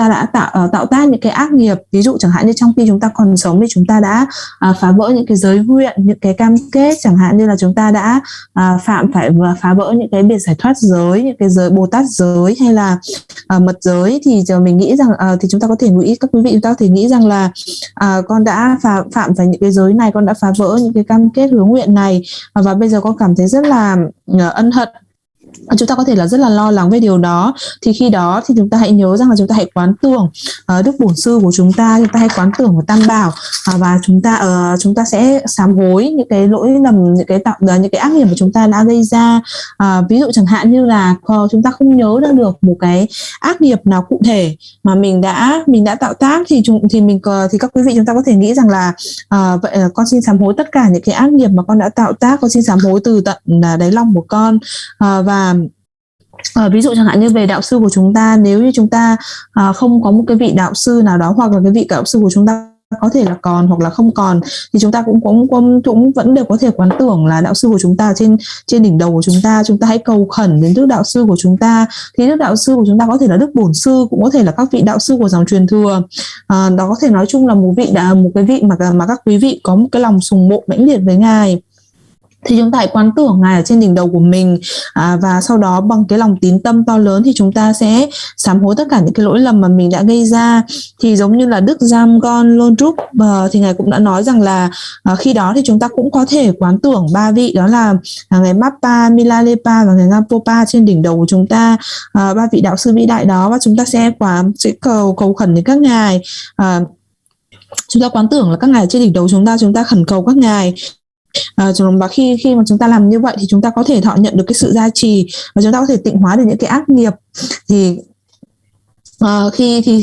đã tạo tác những cái ác nghiệp. Ví dụ chẳng hạn như trong khi chúng ta còn sống thì chúng ta đã phá vỡ những cái giới nguyện, những cái cam kết, chẳng hạn như là chúng ta đã phải phá vỡ những cái biệt giải thoát giới, những cái giới Bồ Tát giới hay là mật giới, thì giờ mình nghĩ rằng thì chúng ta có thể nghĩ, các quý vị chúng ta có thể nghĩ rằng là con đã phạm phải những cái giới này, con đã phá vỡ những cái cam kết hứa nguyện này, và bây giờ con cảm thấy rất là ân hận. Chúng ta có thể là rất là lo lắng về điều đó. Thì khi đó thì chúng ta hãy nhớ rằng là chúng ta hãy quán tưởng Đức Bổn Sư của chúng ta hãy quán tưởng vào Tam Bảo, và chúng ta sẽ sám hối những cái lỗi lầm, những cái ác nghiệp mà chúng ta đã gây ra. Ví dụ chẳng hạn như là chúng ta không nhớ ra được một cái ác nghiệp nào cụ thể mà mình đã tạo tác, thì các quý vị chúng ta có thể nghĩ rằng là vậy là con xin sám hối tất cả những cái ác nghiệp mà con đã tạo tác, con xin sám hối từ tận đáy lòng của con. Và ví dụ chẳng hạn như về đạo sư của chúng ta, nếu như chúng ta không có một cái vị đạo sư nào đó, hoặc là cái vị đạo sư của chúng ta có thể là còn hoặc là không còn, thì chúng ta cũng vẫn đều có thể quán tưởng là đạo sư của chúng ta trên đỉnh đầu của chúng ta hãy cầu khẩn đến Đức đạo sư của chúng ta. Thì Đức đạo sư của chúng ta có thể là Đức Bổn Sư, cũng có thể là các vị đạo sư của dòng truyền thừa. Đó có thể nói chung là một cái vị mà các quý vị có một cái lòng sùng mộ mãnh liệt với ngài, thì chúng ta hãy quán tưởng ngài ở trên đỉnh đầu của mình, và sau đó bằng cái lòng tín tâm to lớn thì chúng ta sẽ sám hối tất cả những cái lỗi lầm mà mình đã gây ra. Thì giống như là Đức Jamgon Lodrup thì ngài cũng đã nói rằng là khi đó thì chúng ta cũng có thể quán tưởng ba vị, đó là ngài Mappa, Milarepa và ngài Gampopa trên đỉnh đầu của chúng ta, ba vị đạo sư vĩ đại đó, và chúng ta sẽ cầu khẩn đến các ngài. Chúng ta quán tưởng là các ngài trên đỉnh đầu chúng ta khẩn cầu các ngài. Và khi mà chúng ta làm như vậy thì chúng ta có thể thọ nhận được cái sự gia trì, và chúng ta có thể tịnh hóa được những cái ác nghiệp. Thì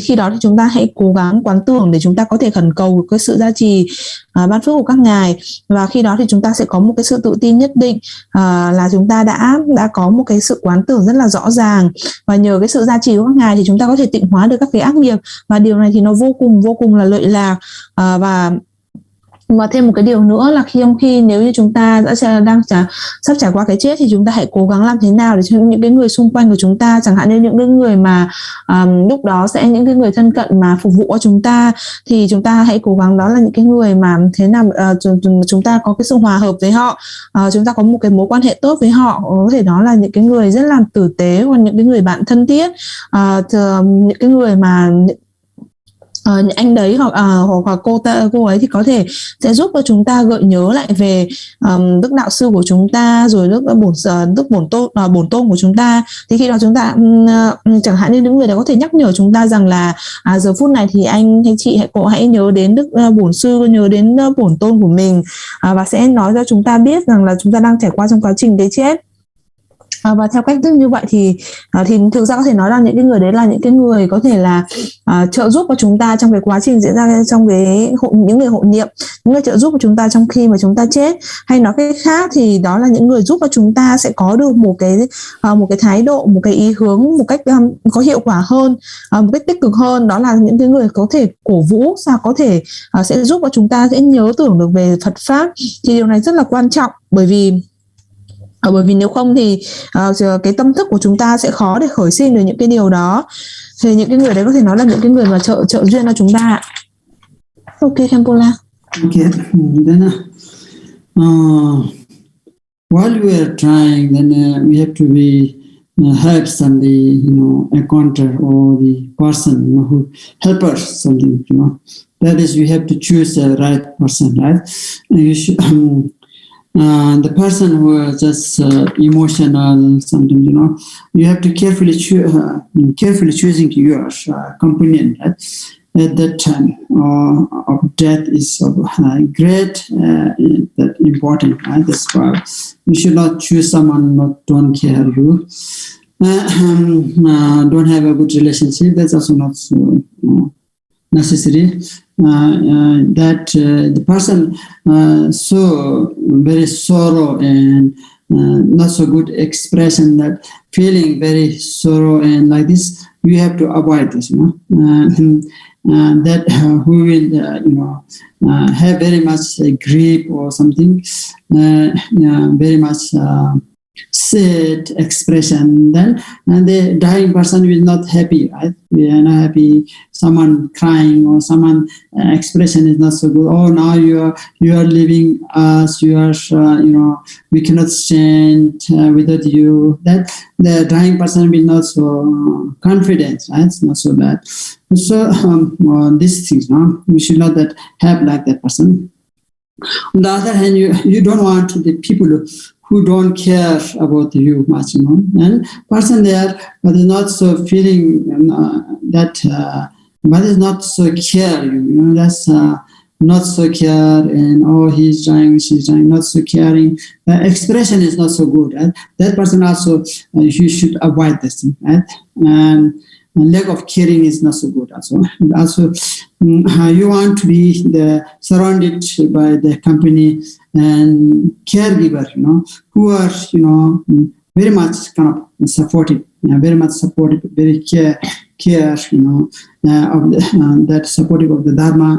khi đó thì chúng ta hãy cố gắng quán tưởng để chúng ta có thể khẩn cầu cái sự gia trì ban phước của các ngài, và khi đó thì chúng ta sẽ có một cái sự tự tin nhất định là chúng ta đã có một cái sự quán tưởng rất là rõ ràng, và nhờ cái sự gia trì của các ngài thì chúng ta có thể tịnh hóa được các cái ác nghiệp, và điều này thì nó vô cùng là lợi lạc. Và thêm một cái điều nữa là khi nếu như chúng ta sắp trải qua cái chết thì chúng ta hãy cố gắng làm thế nào để cho những cái người xung quanh của chúng ta, chẳng hạn như những cái người mà lúc đó sẽ những cái người thân cận mà phục vụ cho chúng ta, thì chúng ta hãy cố gắng đó là những cái người mà thế nào chúng ta có cái sự hòa hợp với họ, chúng ta có một cái mối quan hệ tốt với họ, có thể đó là những cái người rất là tử tế, hoặc những cái người bạn thân thiết, những cái người mà anh đấy hoặc cô ấy thì có thể sẽ giúp cho chúng ta gợi nhớ lại về đức đạo sư của chúng ta, rồi đức bổn tôn của chúng ta. Thì khi đó chúng ta chẳng hạn như những người đó có thể nhắc nhở chúng ta rằng là giờ phút này thì anh hay chị hãy nhớ đến đức bổn sư, nhớ đến bổn tôn của mình, và sẽ nói cho chúng ta biết rằng là chúng ta đang trải qua trong quá trình cái chết. Và theo cách thức như vậy thì thực ra có thể nói là những cái người đấy là những cái người có thể là trợ giúp cho chúng ta trong cái quá trình diễn ra trong cái những người hộ niệm, những người trợ giúp cho chúng ta trong khi mà chúng ta chết, hay nói cách khác thì đó là những người giúp cho chúng ta sẽ có được một cái thái độ, một cái ý hướng một cách có hiệu quả hơn, một cách tích cực hơn. Đó là những cái người có thể cổ vũ, có thể sẽ giúp cho chúng ta sẽ nhớ tưởng được về Phật pháp. Thì điều này rất là quan trọng, bởi vì nếu không thì cái tâm thức của chúng ta sẽ khó để khởi sinh được những cái điều đó. Thì những cái người đấy có thể nói là những cái người mà trợ duyên cho chúng ta. Ok, Khenpola. Okay, then while we are trying, then we have to be help somebody, encounter or the person, who help us something, That is, we have to choose the right person, right? You should, the person who is just emotional, something, you have to carefully choosing your companion, right? At that time of death is great, that important, right? That's why you should not choose someone don't care you, don't have a good relationship. That's also not so necessary. That the person so very sorrow and not so good expression, that feeling very sorrow and like this, you have to avoid this, that who will have very much grief or something, very much sad expression, then and the dying person will not happy, right? We are not happy. Someone crying or someone expression is not so good. Oh, now you are leaving us. You are we cannot stand without you. That the dying person will not so confident, right? It's not so bad. So these things, we should not that have like that person. On the other hand, you don't want the people who don't care about you much, and person there but is not so feeling that but is not so care you, that's not so care, and oh, he's dying, she's dying, not so caring. Expression is not so good, right? That person also you should avoid this thing, right? And lack of caring is not so good also. You want to be surrounded by the company and caregiver, who are very much kind of supportive, very much supportive, very care, of that supportive of the Dharma,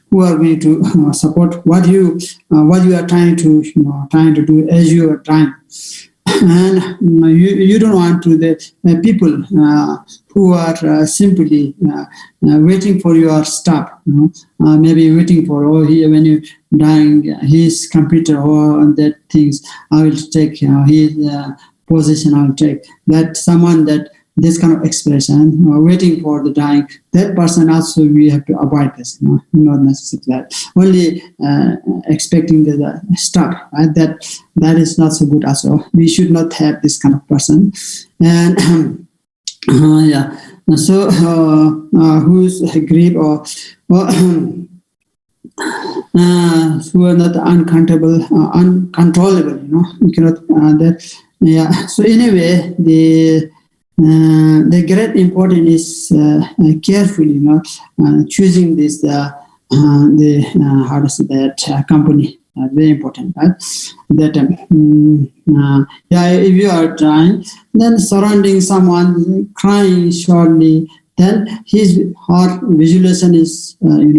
who are going to support what you are trying to do as you are trying. And you don't want to the people who are simply waiting for your stuff, maybe waiting for, when you dying, his computer or that things, I will take his position, I will take that. Someone that this kind of expression, waiting for the dying, that person also we have to avoid this, not necessarily that. Only expecting the stuff, right? That is not so good also. We should not have this kind of person. And yeah, so who's grief or who are not uncontrollable, we cannot that. Yeah. So anyway, the great importance is carefully, choosing this how to say that company. Very important, right? That if you are trying, then surrounding someone crying shortly, then his heart visualization is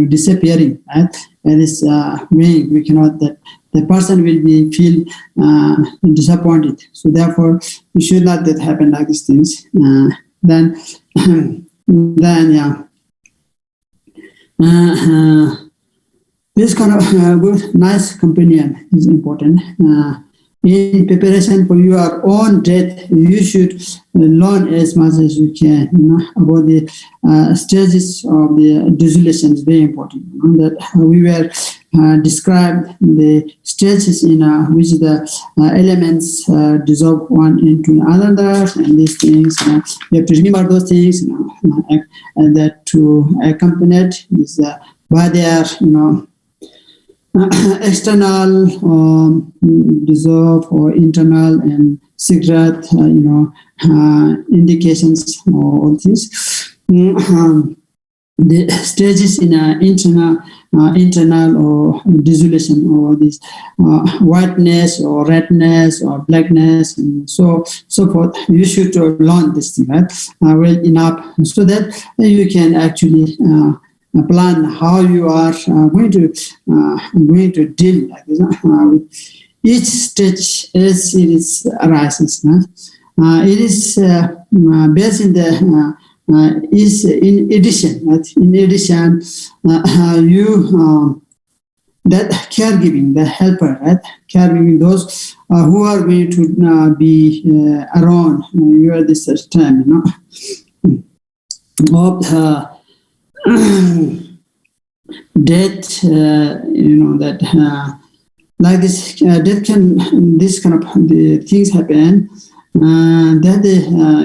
disappearing, right? And it's we cannot that. The person will feel disappointed. So therefore, we should not that happen like these things. Then yeah. This kind of good, nice companion is important. In preparation for your own death, you should learn as much as you can, about the stages of the dissolution. Is very important. That we were described the stages in which the elements dissolve one into another, and these things you have to remember those things, and that to accompany it is by their external dissolve or internal and secret, indications or all things. The stages in internal or dissolution, or this whiteness or redness or blackness, and so forth. You should learn this thing, right? Well enough, so that you can actually plan how you are going to deal like this, with each stage as it is arises. It is based in the is in addition, right? In addition, you that caregiving, the helper, right? Caregiving those who are going to be around you at this time, of death, that like this, death can, this kind of the things happen. That the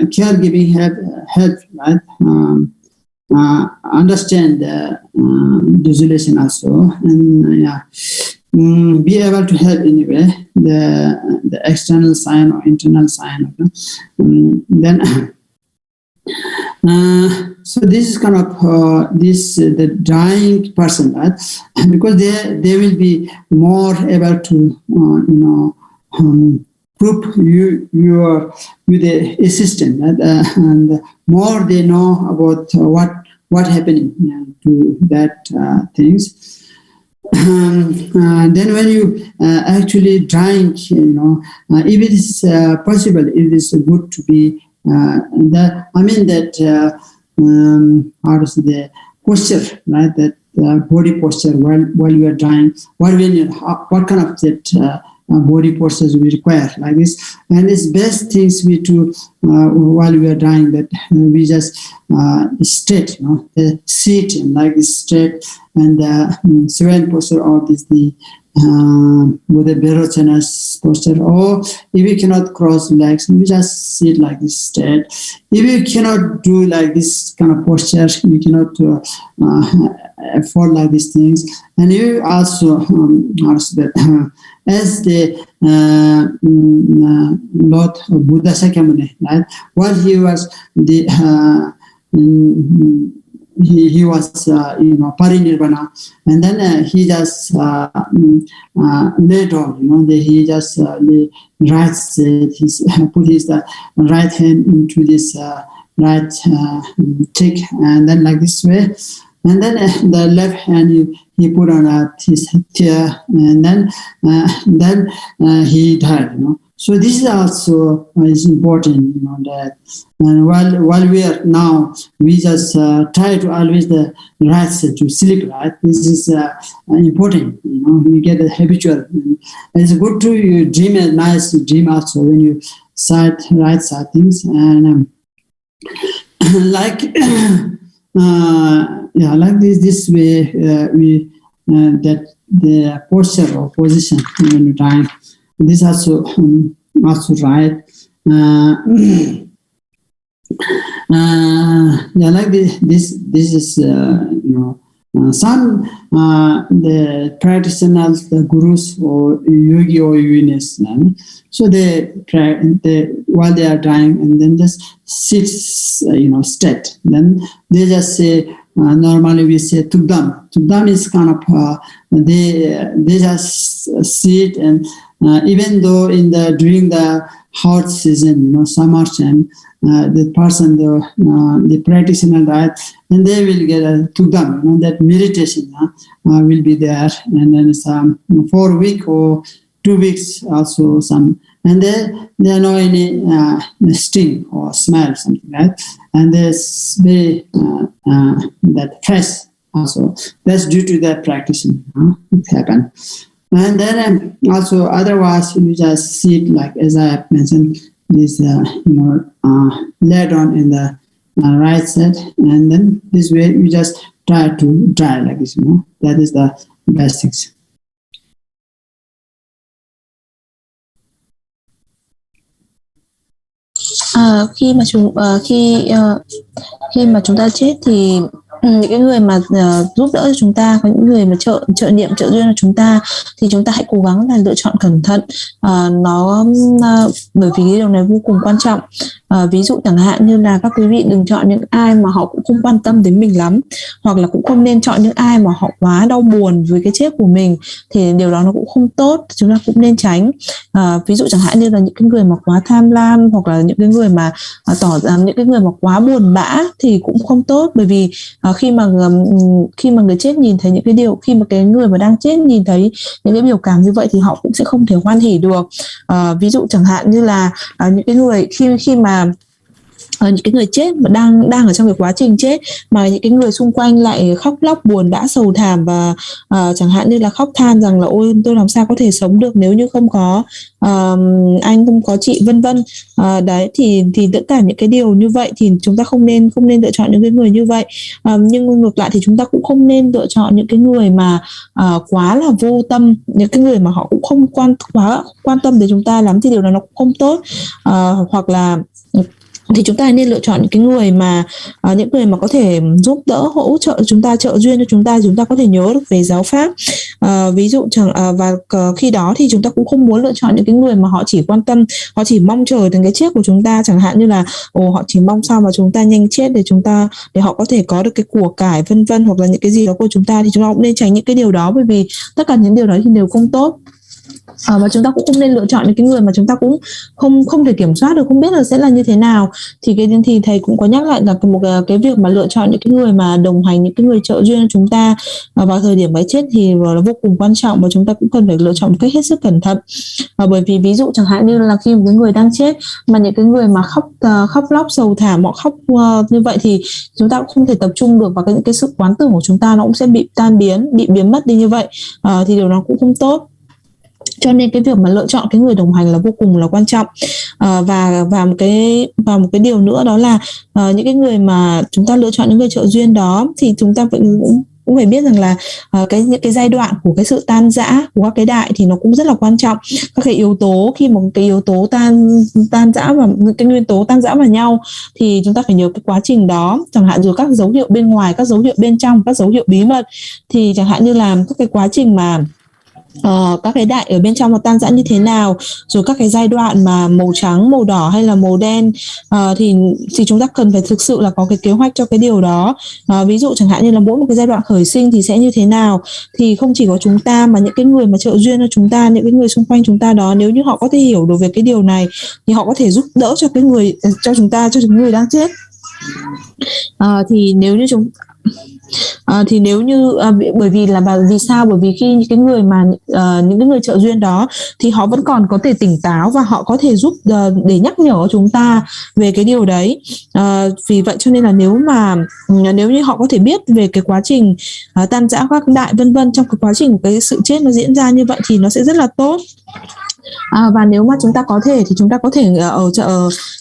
caregiving help, right? Understand the dissolution also, and be able to help anyway the external sign or internal sign. Then so this is kind of the dying person, right? Because they will be more able to prove you are the assistant, right? And more they know about what happening to that things. Then when you actually dying, if it is possible, it is good to be how to say, the posture, right? That body posture while you are dying, what kind of that body postures we require like this. And it's best things we do while we are dying, that we just straight, sit and like this straight, and seven posture of this with a Berochanas posture. Or if you cannot cross legs, you just sit like this straight. If you cannot do like this kind of posture, you cannot afford like these things. And you also that as the Lord Buddha Shakyamuni, right? While he was he was parinirvana, and then he just laid on, he just put his right hand into this right cheek, and then like this way, and then the left hand he put on his tear, and then he died. So this is also is important, that. And while we are now, we just try to always the right side to sleep, right? This is important, we get a habitual. It's good to dream a nice dream also when you right side things, and like like this way we that the posture or position when you die. This also right. Like this is some the practitioners, the gurus or yogi or yoginis. So they while they are dying, and then just sit, straight. Then they just say. Normally we say THUYóm. THUYóm is kind of they just sit, and even though during the hot season, summer time, the person the practitioner, right, and they will get a THUYóm, that meditation will be there, and then some 4 weeks or 2 weeks also some, and there are no any sting or smell, something, right? And there's very that fresh also. That's due to that practice. It happens. And then also otherwise you just sit like, as I have mentioned, this laid on in the right side, and then this way you just try to dry like this. That is the best things. Khi mà chúng ta chết thì những cái người mà giúp đỡ cho chúng ta, có những người mà trợ niệm trợ duyên cho chúng ta, thì chúng ta hãy cố gắng là lựa chọn cẩn thận. Bởi vì cái điều này vô cùng quan trọng. Ví dụ chẳng hạn như là các quý vị đừng chọn những ai mà họ cũng không quan tâm đến mình lắm, hoặc là cũng không nên chọn những ai mà họ quá đau buồn với cái chết của mình, thì điều đó nó cũng không tốt, chúng ta cũng nên tránh. Ví dụ chẳng hạn như là những cái người mà quá tham lam, hoặc là những cái người mà những cái người mà quá buồn bã thì cũng không tốt. Bởi vì khi mà người chết nhìn thấy những cái điều, khi mà cái người mà đang chết nhìn thấy những cái biểu cảm như vậy thì họ cũng sẽ không thể hoan hỉ được. Ví dụ chẳng hạn như là những cái người khi mà những cái người chết mà đang ở trong cái quá trình chết mà những cái người xung quanh lại khóc lóc buồn bã sầu thảm, và chẳng hạn như là khóc than rằng là ôi tôi làm sao có thể sống được nếu như không có anh, không có chị, vân vân. Đấy thì tất cả những cái điều như vậy thì chúng ta không nên lựa chọn những cái người như vậy. Nhưng ngược lại thì chúng ta cũng không nên lựa chọn những cái người mà quá là vô tâm, những cái người mà họ cũng không quá quan tâm đến chúng ta lắm, thì điều đó nó cũng không tốt. Hoặc là thì chúng ta nên lựa chọn những cái người mà những người mà có thể giúp đỡ, hỗ trợ chúng ta, trợ duyên cho chúng ta có thể nhớ được về giáo pháp. Ví dụ và khi đó thì chúng ta cũng không muốn lựa chọn những cái người mà họ chỉ quan tâm, họ chỉ mong chờ đến cái chết của chúng ta, chẳng hạn như là họ chỉ mong sao mà chúng ta nhanh chết để họ có thể có được cái của cải vân vân, hoặc là những cái gì đó của chúng ta, thì chúng ta cũng nên tránh những cái điều đó, bởi vì tất cả những điều đó thì đều không tốt. Và chúng ta cũng không nên lựa chọn những cái người mà chúng ta cũng không thể kiểm soát được, không biết là sẽ là như thế nào. Thì thầy cũng có nhắc lại là một cái việc mà lựa chọn những cái người mà đồng hành, những cái người trợ duyên cho chúng ta vào thời điểm cái chết thì là vô cùng quan trọng, và chúng ta cũng cần phải lựa chọn một cách hết sức cẩn thận. Bởi vì ví dụ chẳng hạn như là khi một cái người đang chết mà những cái người mà khóc lóc sầu thảm, họ khóc như vậy thì chúng ta cũng không thể tập trung được, và những cái sự quán tưởng của chúng ta nó cũng sẽ bị tan biến, bị biến mất đi như vậy. Thì điều đó cũng không tốt. Cho nên cái việc mà lựa chọn cái người đồng hành là vô cùng là quan trọng. Và một cái điều nữa đó là những cái người mà chúng ta lựa chọn những người trợ duyên đó thì chúng ta cũng phải biết rằng là những cái giai đoạn của cái sự tan rã của các cái đại thì nó cũng rất là quan trọng. Các cái yếu tố, khi một cái yếu tố tan rã và cái nguyên tố tan rã vào nhau thì chúng ta phải nhớ cái quá trình đó, chẳng hạn rồi các dấu hiệu bên ngoài, các dấu hiệu bên trong, các dấu hiệu bí mật. Thì chẳng hạn như là các cái quá trình mà các cái đại ở bên trong nó tan rã như thế nào, rồi các cái giai đoạn mà màu trắng, màu đỏ hay là màu đen, thì chúng ta cần phải thực sự là có cái kế hoạch cho cái điều đó. Ví dụ chẳng hạn như là mỗi một cái giai đoạn khởi sinh thì sẽ như thế nào, thì không chỉ có chúng ta mà những cái người mà trợ duyên cho chúng ta, những cái người xung quanh chúng ta đó, nếu như họ có thể hiểu được về cái điều này thì họ có thể giúp đỡ cho cái người cho chúng ta, cho những người đang chết. Thì nếu như bởi vì sao? Bởi vì khi những cái người mà những cái người trợ duyên đó thì họ vẫn còn có thể tỉnh táo và họ có thể giúp để nhắc nhở chúng ta về cái điều đấy. Vì vậy cho nên là nếu như họ có thể biết về cái quá trình tan rã các đại vân vân trong cái quá trình của cái sự chết nó diễn ra như vậy thì nó sẽ rất là tốt. Và nếu mà chúng ta có thể thì chúng ta có thể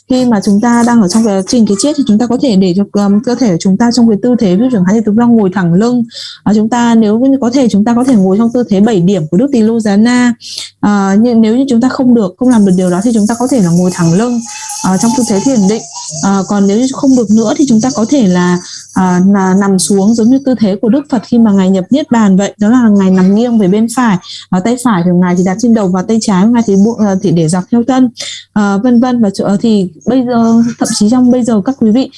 khi mà chúng ta đang ở trong cái trình cái chết thì chúng ta có thể để cho cơ thể của chúng ta trong cái tư thế, ví dụ như chúng ta ngồi thẳng lưng. Chúng ta nếu như có thể chúng ta có thể ngồi trong tư thế 7 điểm của Đức Tỳ Lô Giá Na. Nhưng nếu như chúng ta không làm được điều đó thì chúng ta có thể là ngồi thẳng lưng trong tư thế thiền định. Còn nếu như không được nữa thì chúng ta có thể là nằm xuống giống như tư thế của Đức Phật khi mà ngài nhập niết bàn vậy, đó là ngài nằm nghiêng về bên phải, tay phải của ngài thì đặt trên đầu và tay trái của ngài thì để dọc theo thân, vân vân. Và thì bây giờ thậm chí trong bây giờ các quý vị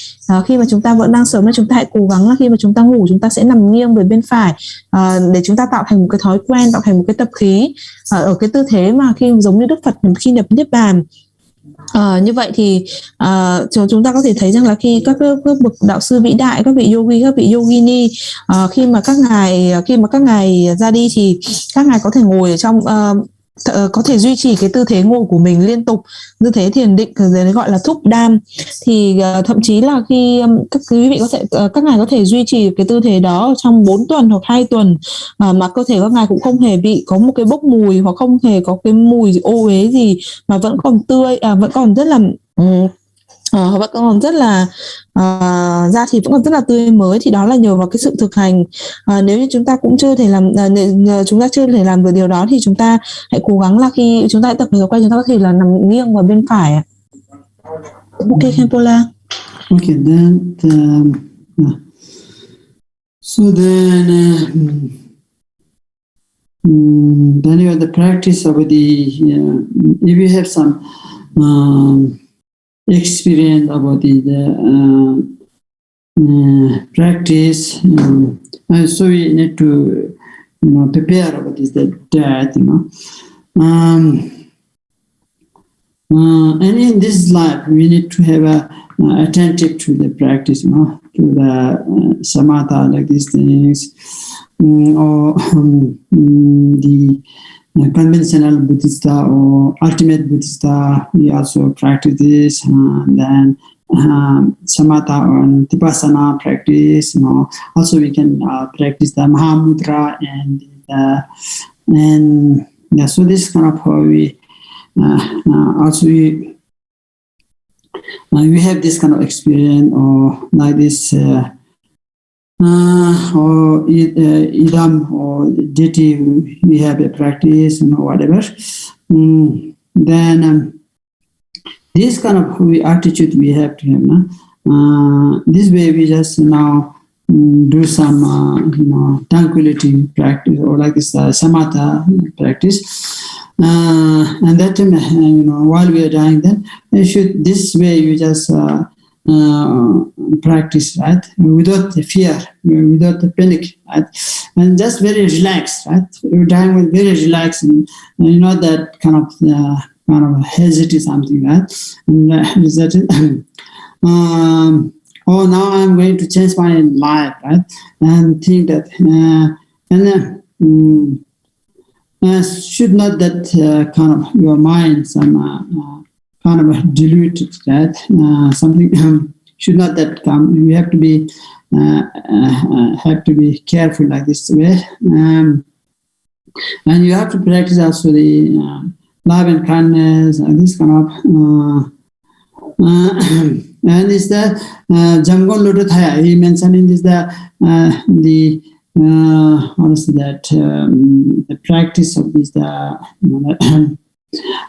khi mà chúng ta vẫn đang sống nên chúng ta hãy cố gắng là khi mà chúng ta ngủ chúng ta sẽ nằm nghiêng về bên phải, để chúng ta tạo thành một cái thói quen, tạo thành một cái tập khí ở cái tư thế mà khi giống như Đức Phật khi nhập niết bàn. Như vậy thì chúng ta có thể thấy rằng là khi các bậc đạo sư vĩ đại, các vị yogi, các vị yogini, khi mà các ngài ra đi thì các ngài có thể ngồi ở trong có thể duy trì cái tư thế ngồi của mình liên tục, tư thế thiền định gọi là thúc đam. Thì thậm chí là khi các quý vị các ngài có thể duy trì cái tư thế đó trong 4 tuần hoặc 2 tuần mà cơ thể các ngài cũng không hề bị có một cái bốc mùi hoặc không hề có cái mùi ô uế gì, mà vẫn còn tươi, vẫn còn rất là vẫn còn rất là da thịt vẫn còn rất là tươi mới. Thì đó là nhờ vào cái sự thực hành. Nếu như chúng ta cũng chưa thể làm được điều đó thì chúng ta hãy cố gắng là khi chúng ta tập được quay, chúng ta có thể là nằm nghiêng vào bên phải. Ok, Khenpo La. Okay, then So then you have the practice of the, if you have some experience about the practice, and so we need to, prepare about this, that, and in this life, we need to have attentive to the practice, to the samatha, like these things, or the conventional Buddhista or ultimate Buddhista. We also practice this, and then samatha and vipassana practice. Also we can practice the Mahamudra and so this kind of how we also we have this kind of experience, or like this, or idam or deity, we have a practice, whatever. Then this kind of attitude we have to have. This way we just now do some tranquility practice, or like this samatha practice. And that time, while we are dying, then this way you just practice, right? Without the fear, without the panic, right? And just very relaxed, right? You're dying with very relaxed, and that kind of hesitate something, right? And is that oh, now I'm going to change my life, right? And think that, should not that kind of your mind some kind of diluted, that something should not that come. You have to be careful like this way, and you have to practice also the love and kindness, this kind of. And is the Jamgon Loto Thaya. He mentioned in this the the practice of this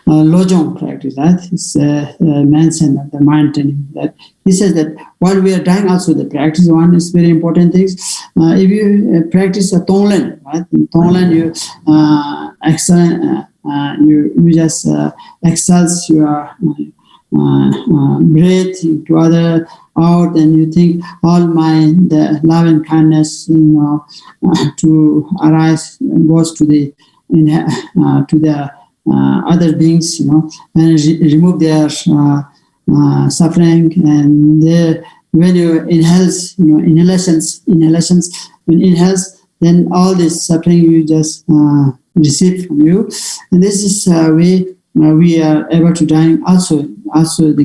Lojong practice, right? It's mentioned at the mountain that he says that while we are dying, also the practice one is very important things. If you practice a Tonglen, right? In Tonglen, you you just exercise your breath into other out, and you think all the love and kindness to arise goes to the other beings, and remove their suffering. And when you inhales, inhalations, when inhales, then all this suffering you just receive from you. And this is we are able to die also the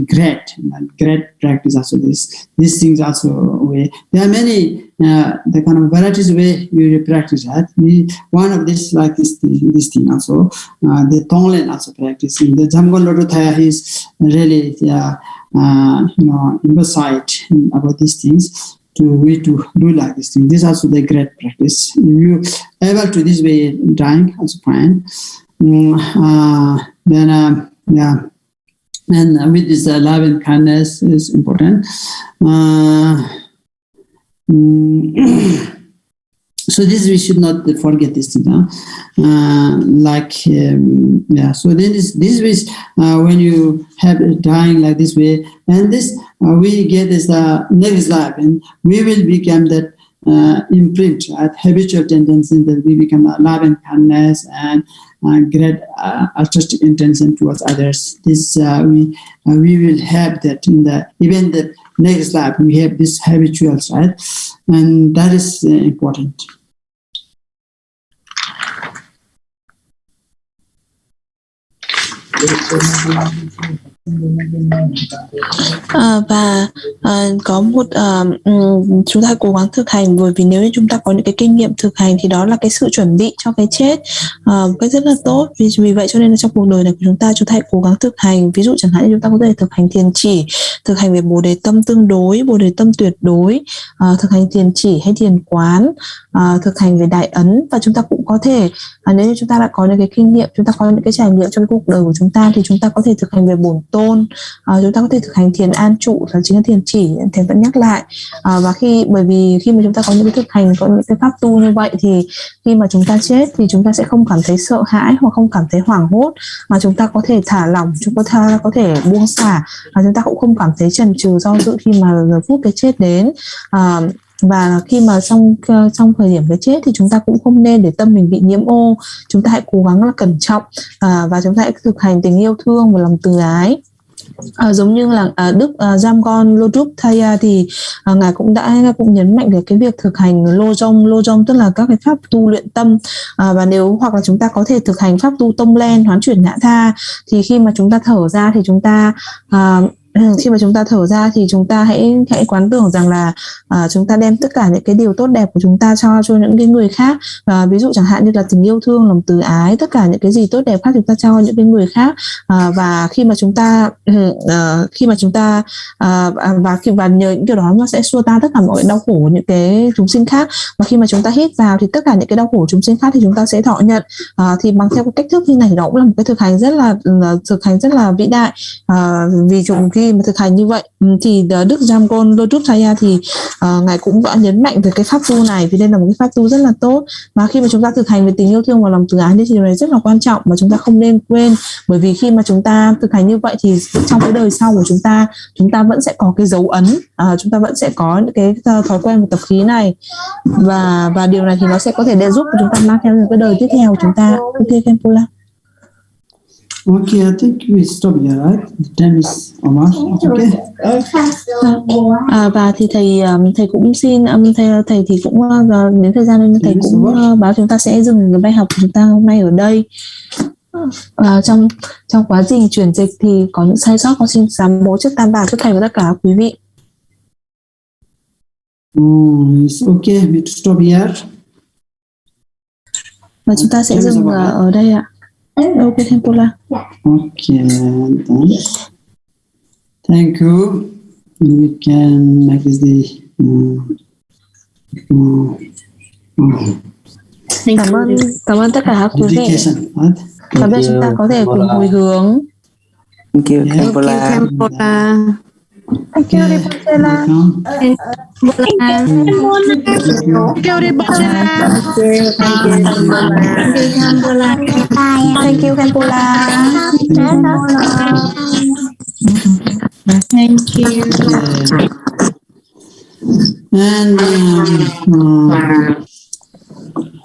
great practice, also these things also way. There are many the kind of varieties way we practice that. One of this like this thing also, the Tonglen also practicing. The Jamgon Loto Thaya is really emphasized about these things to do like this thing. This is also the great practice. If you able to this way dying, also fine. Then and with this love and kindness is important. So this we should not forget this thing. So then this is when you have dying like this way, and this we get this next life, and we will become that imprint, habitual tendency, that we become love and kindness and great altruistic intention towards others. This we will have that in even the next life. We have this habituals, right? And that is important. Và có một chúng ta cố gắng thực hành, bởi vì nếu như chúng ta có những cái kinh nghiệm thực hành thì đó là cái sự chuẩn bị cho cái chết một cách rất là tốt. Vì vậy cho nên là trong cuộc đời này của chúng ta hãy cố gắng thực hành. Ví dụ chẳng hạn như chúng ta có thể thực hành thiền chỉ, thực hành về bồ đề tâm tương đối, bồ đề tâm tuyệt đối, thực hành thiền chỉ hay thiền quán, thực hành về đại ấn. Và chúng ta cũng có thể nếu như chúng ta đã có những cái kinh nghiệm, chúng ta có những cái trải nghiệm trong cuộc đời của chúng ta thì chúng ta có thể thực hành về bổn tôn, chúng ta có thể thực hành thiền an trụ, đó chính là thiền chỉ. Thầy vẫn nhắc lại, và bởi vì khi mà chúng ta có những cái thực hành, có những cái pháp tu như vậy thì khi mà chúng ta chết thì chúng ta sẽ không cảm thấy sợ hãi hoặc không cảm thấy hoảng hốt, mà chúng ta có thể thả lỏng, chúng ta có thể buông xả, và chúng ta cũng không cảm thấy chần chừ do dự khi mà giờ phút cái chết đến. Và khi mà trong thời điểm cái chết thì chúng ta cũng không nên để tâm mình bị nhiễm ô, chúng ta hãy cố gắng là cẩn trọng, và chúng ta hãy thực hành tình yêu thương và lòng từ ái. Giống như là Đức Jamgon Lodrup Thaya thì ngài cũng nhấn mạnh về cái việc thực hành lojong, tức là các cái pháp tu luyện tâm, và nếu hoặc là chúng ta có thể thực hành pháp tu tông len, hoán chuyển ngã tha. Thì khi mà chúng ta thở ra thì chúng ta hãy quán tưởng rằng là chúng ta đem tất cả những cái điều tốt đẹp của chúng ta cho những cái người khác, ví dụ chẳng hạn như là tình yêu thương, lòng từ ái, tất cả những cái gì tốt đẹp khác chúng ta cho những cái người khác, và khi mà chúng ta và nhờ những điều đó nó sẽ xua tan tất cả mọi đau khổ của những cái chúng sinh khác. Và khi mà chúng ta hít vào thì tất cả những cái đau khổ của chúng sinh khác thì chúng ta sẽ thọ nhận. Thì bằng theo cái cách thức như này đó cũng là một cái thực hành rất là vĩ đại. Vì khi mà thực hành như vậy thì Đức Jamgon Lodrup Thaya thì ngài cũng đã nhấn mạnh về cái pháp tu này, vì đây là một cái pháp tu rất là tốt. Và khi mà chúng ta thực hành về tình yêu thương và lòng từ ái thì điều này rất là quan trọng mà chúng ta không nên quên, bởi vì khi mà chúng ta thực hành như vậy thì trong cái đời sau của chúng ta vẫn sẽ có cái dấu ấn, chúng ta vẫn sẽ có những cái thói quen và tập khí này, và điều này thì nó sẽ có thể để giúp chúng ta mang theo những cái đời tiếp theo của chúng ta. Ok, Kempola. Okay, I think we stop here, right? The time is almost okay. Và thì thầy cũng xin thầy thì cũng đến thời gian nên thầy cũng báo chúng ta sẽ dừng cái bài học của chúng ta hôm nay ở đây. Trong quá trình chuyển dịch thì có những sai sót, con xin sám hối trước tam bảo trước thầy và tất cả quý vị. It's okay. We stop here. Và chúng ta sẽ dừng ở đây ạ. Ok, Kempola. Okay, done. Thank you. We can make this Cảm ơn tất cả quý vị. dedication, right? Và bây giờ chúng ta có thể cùng hồi hướng. Thank you, Kempola. Thank you, Kempola. Thank you, Kempola. Thank you. And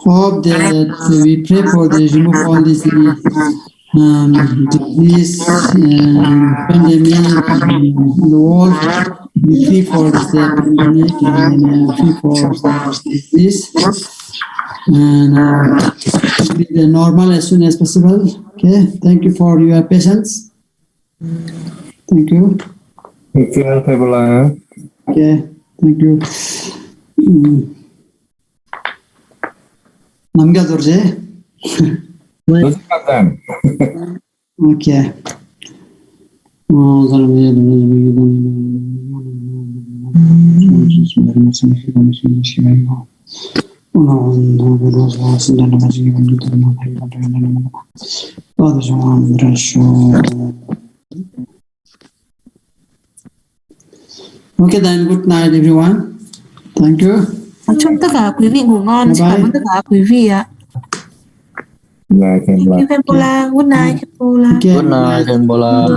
hope that we pray for the remove all this disease pandemic in the world. We pray for this pandemic and pray for this and be the normal as soon as possible. Okay, thank you for your patience. Thank you. Thank you, Kempola. Okay, thank you. 남겨두지. Okay. Okay, then good night everyone. Thank you. Chúc tất cả quý vị ngủ ngon. Cảm ơn tất cả quý vị ạ. Thank you, Kempola. Good night, Kempola. Okay. Good night, Kempola.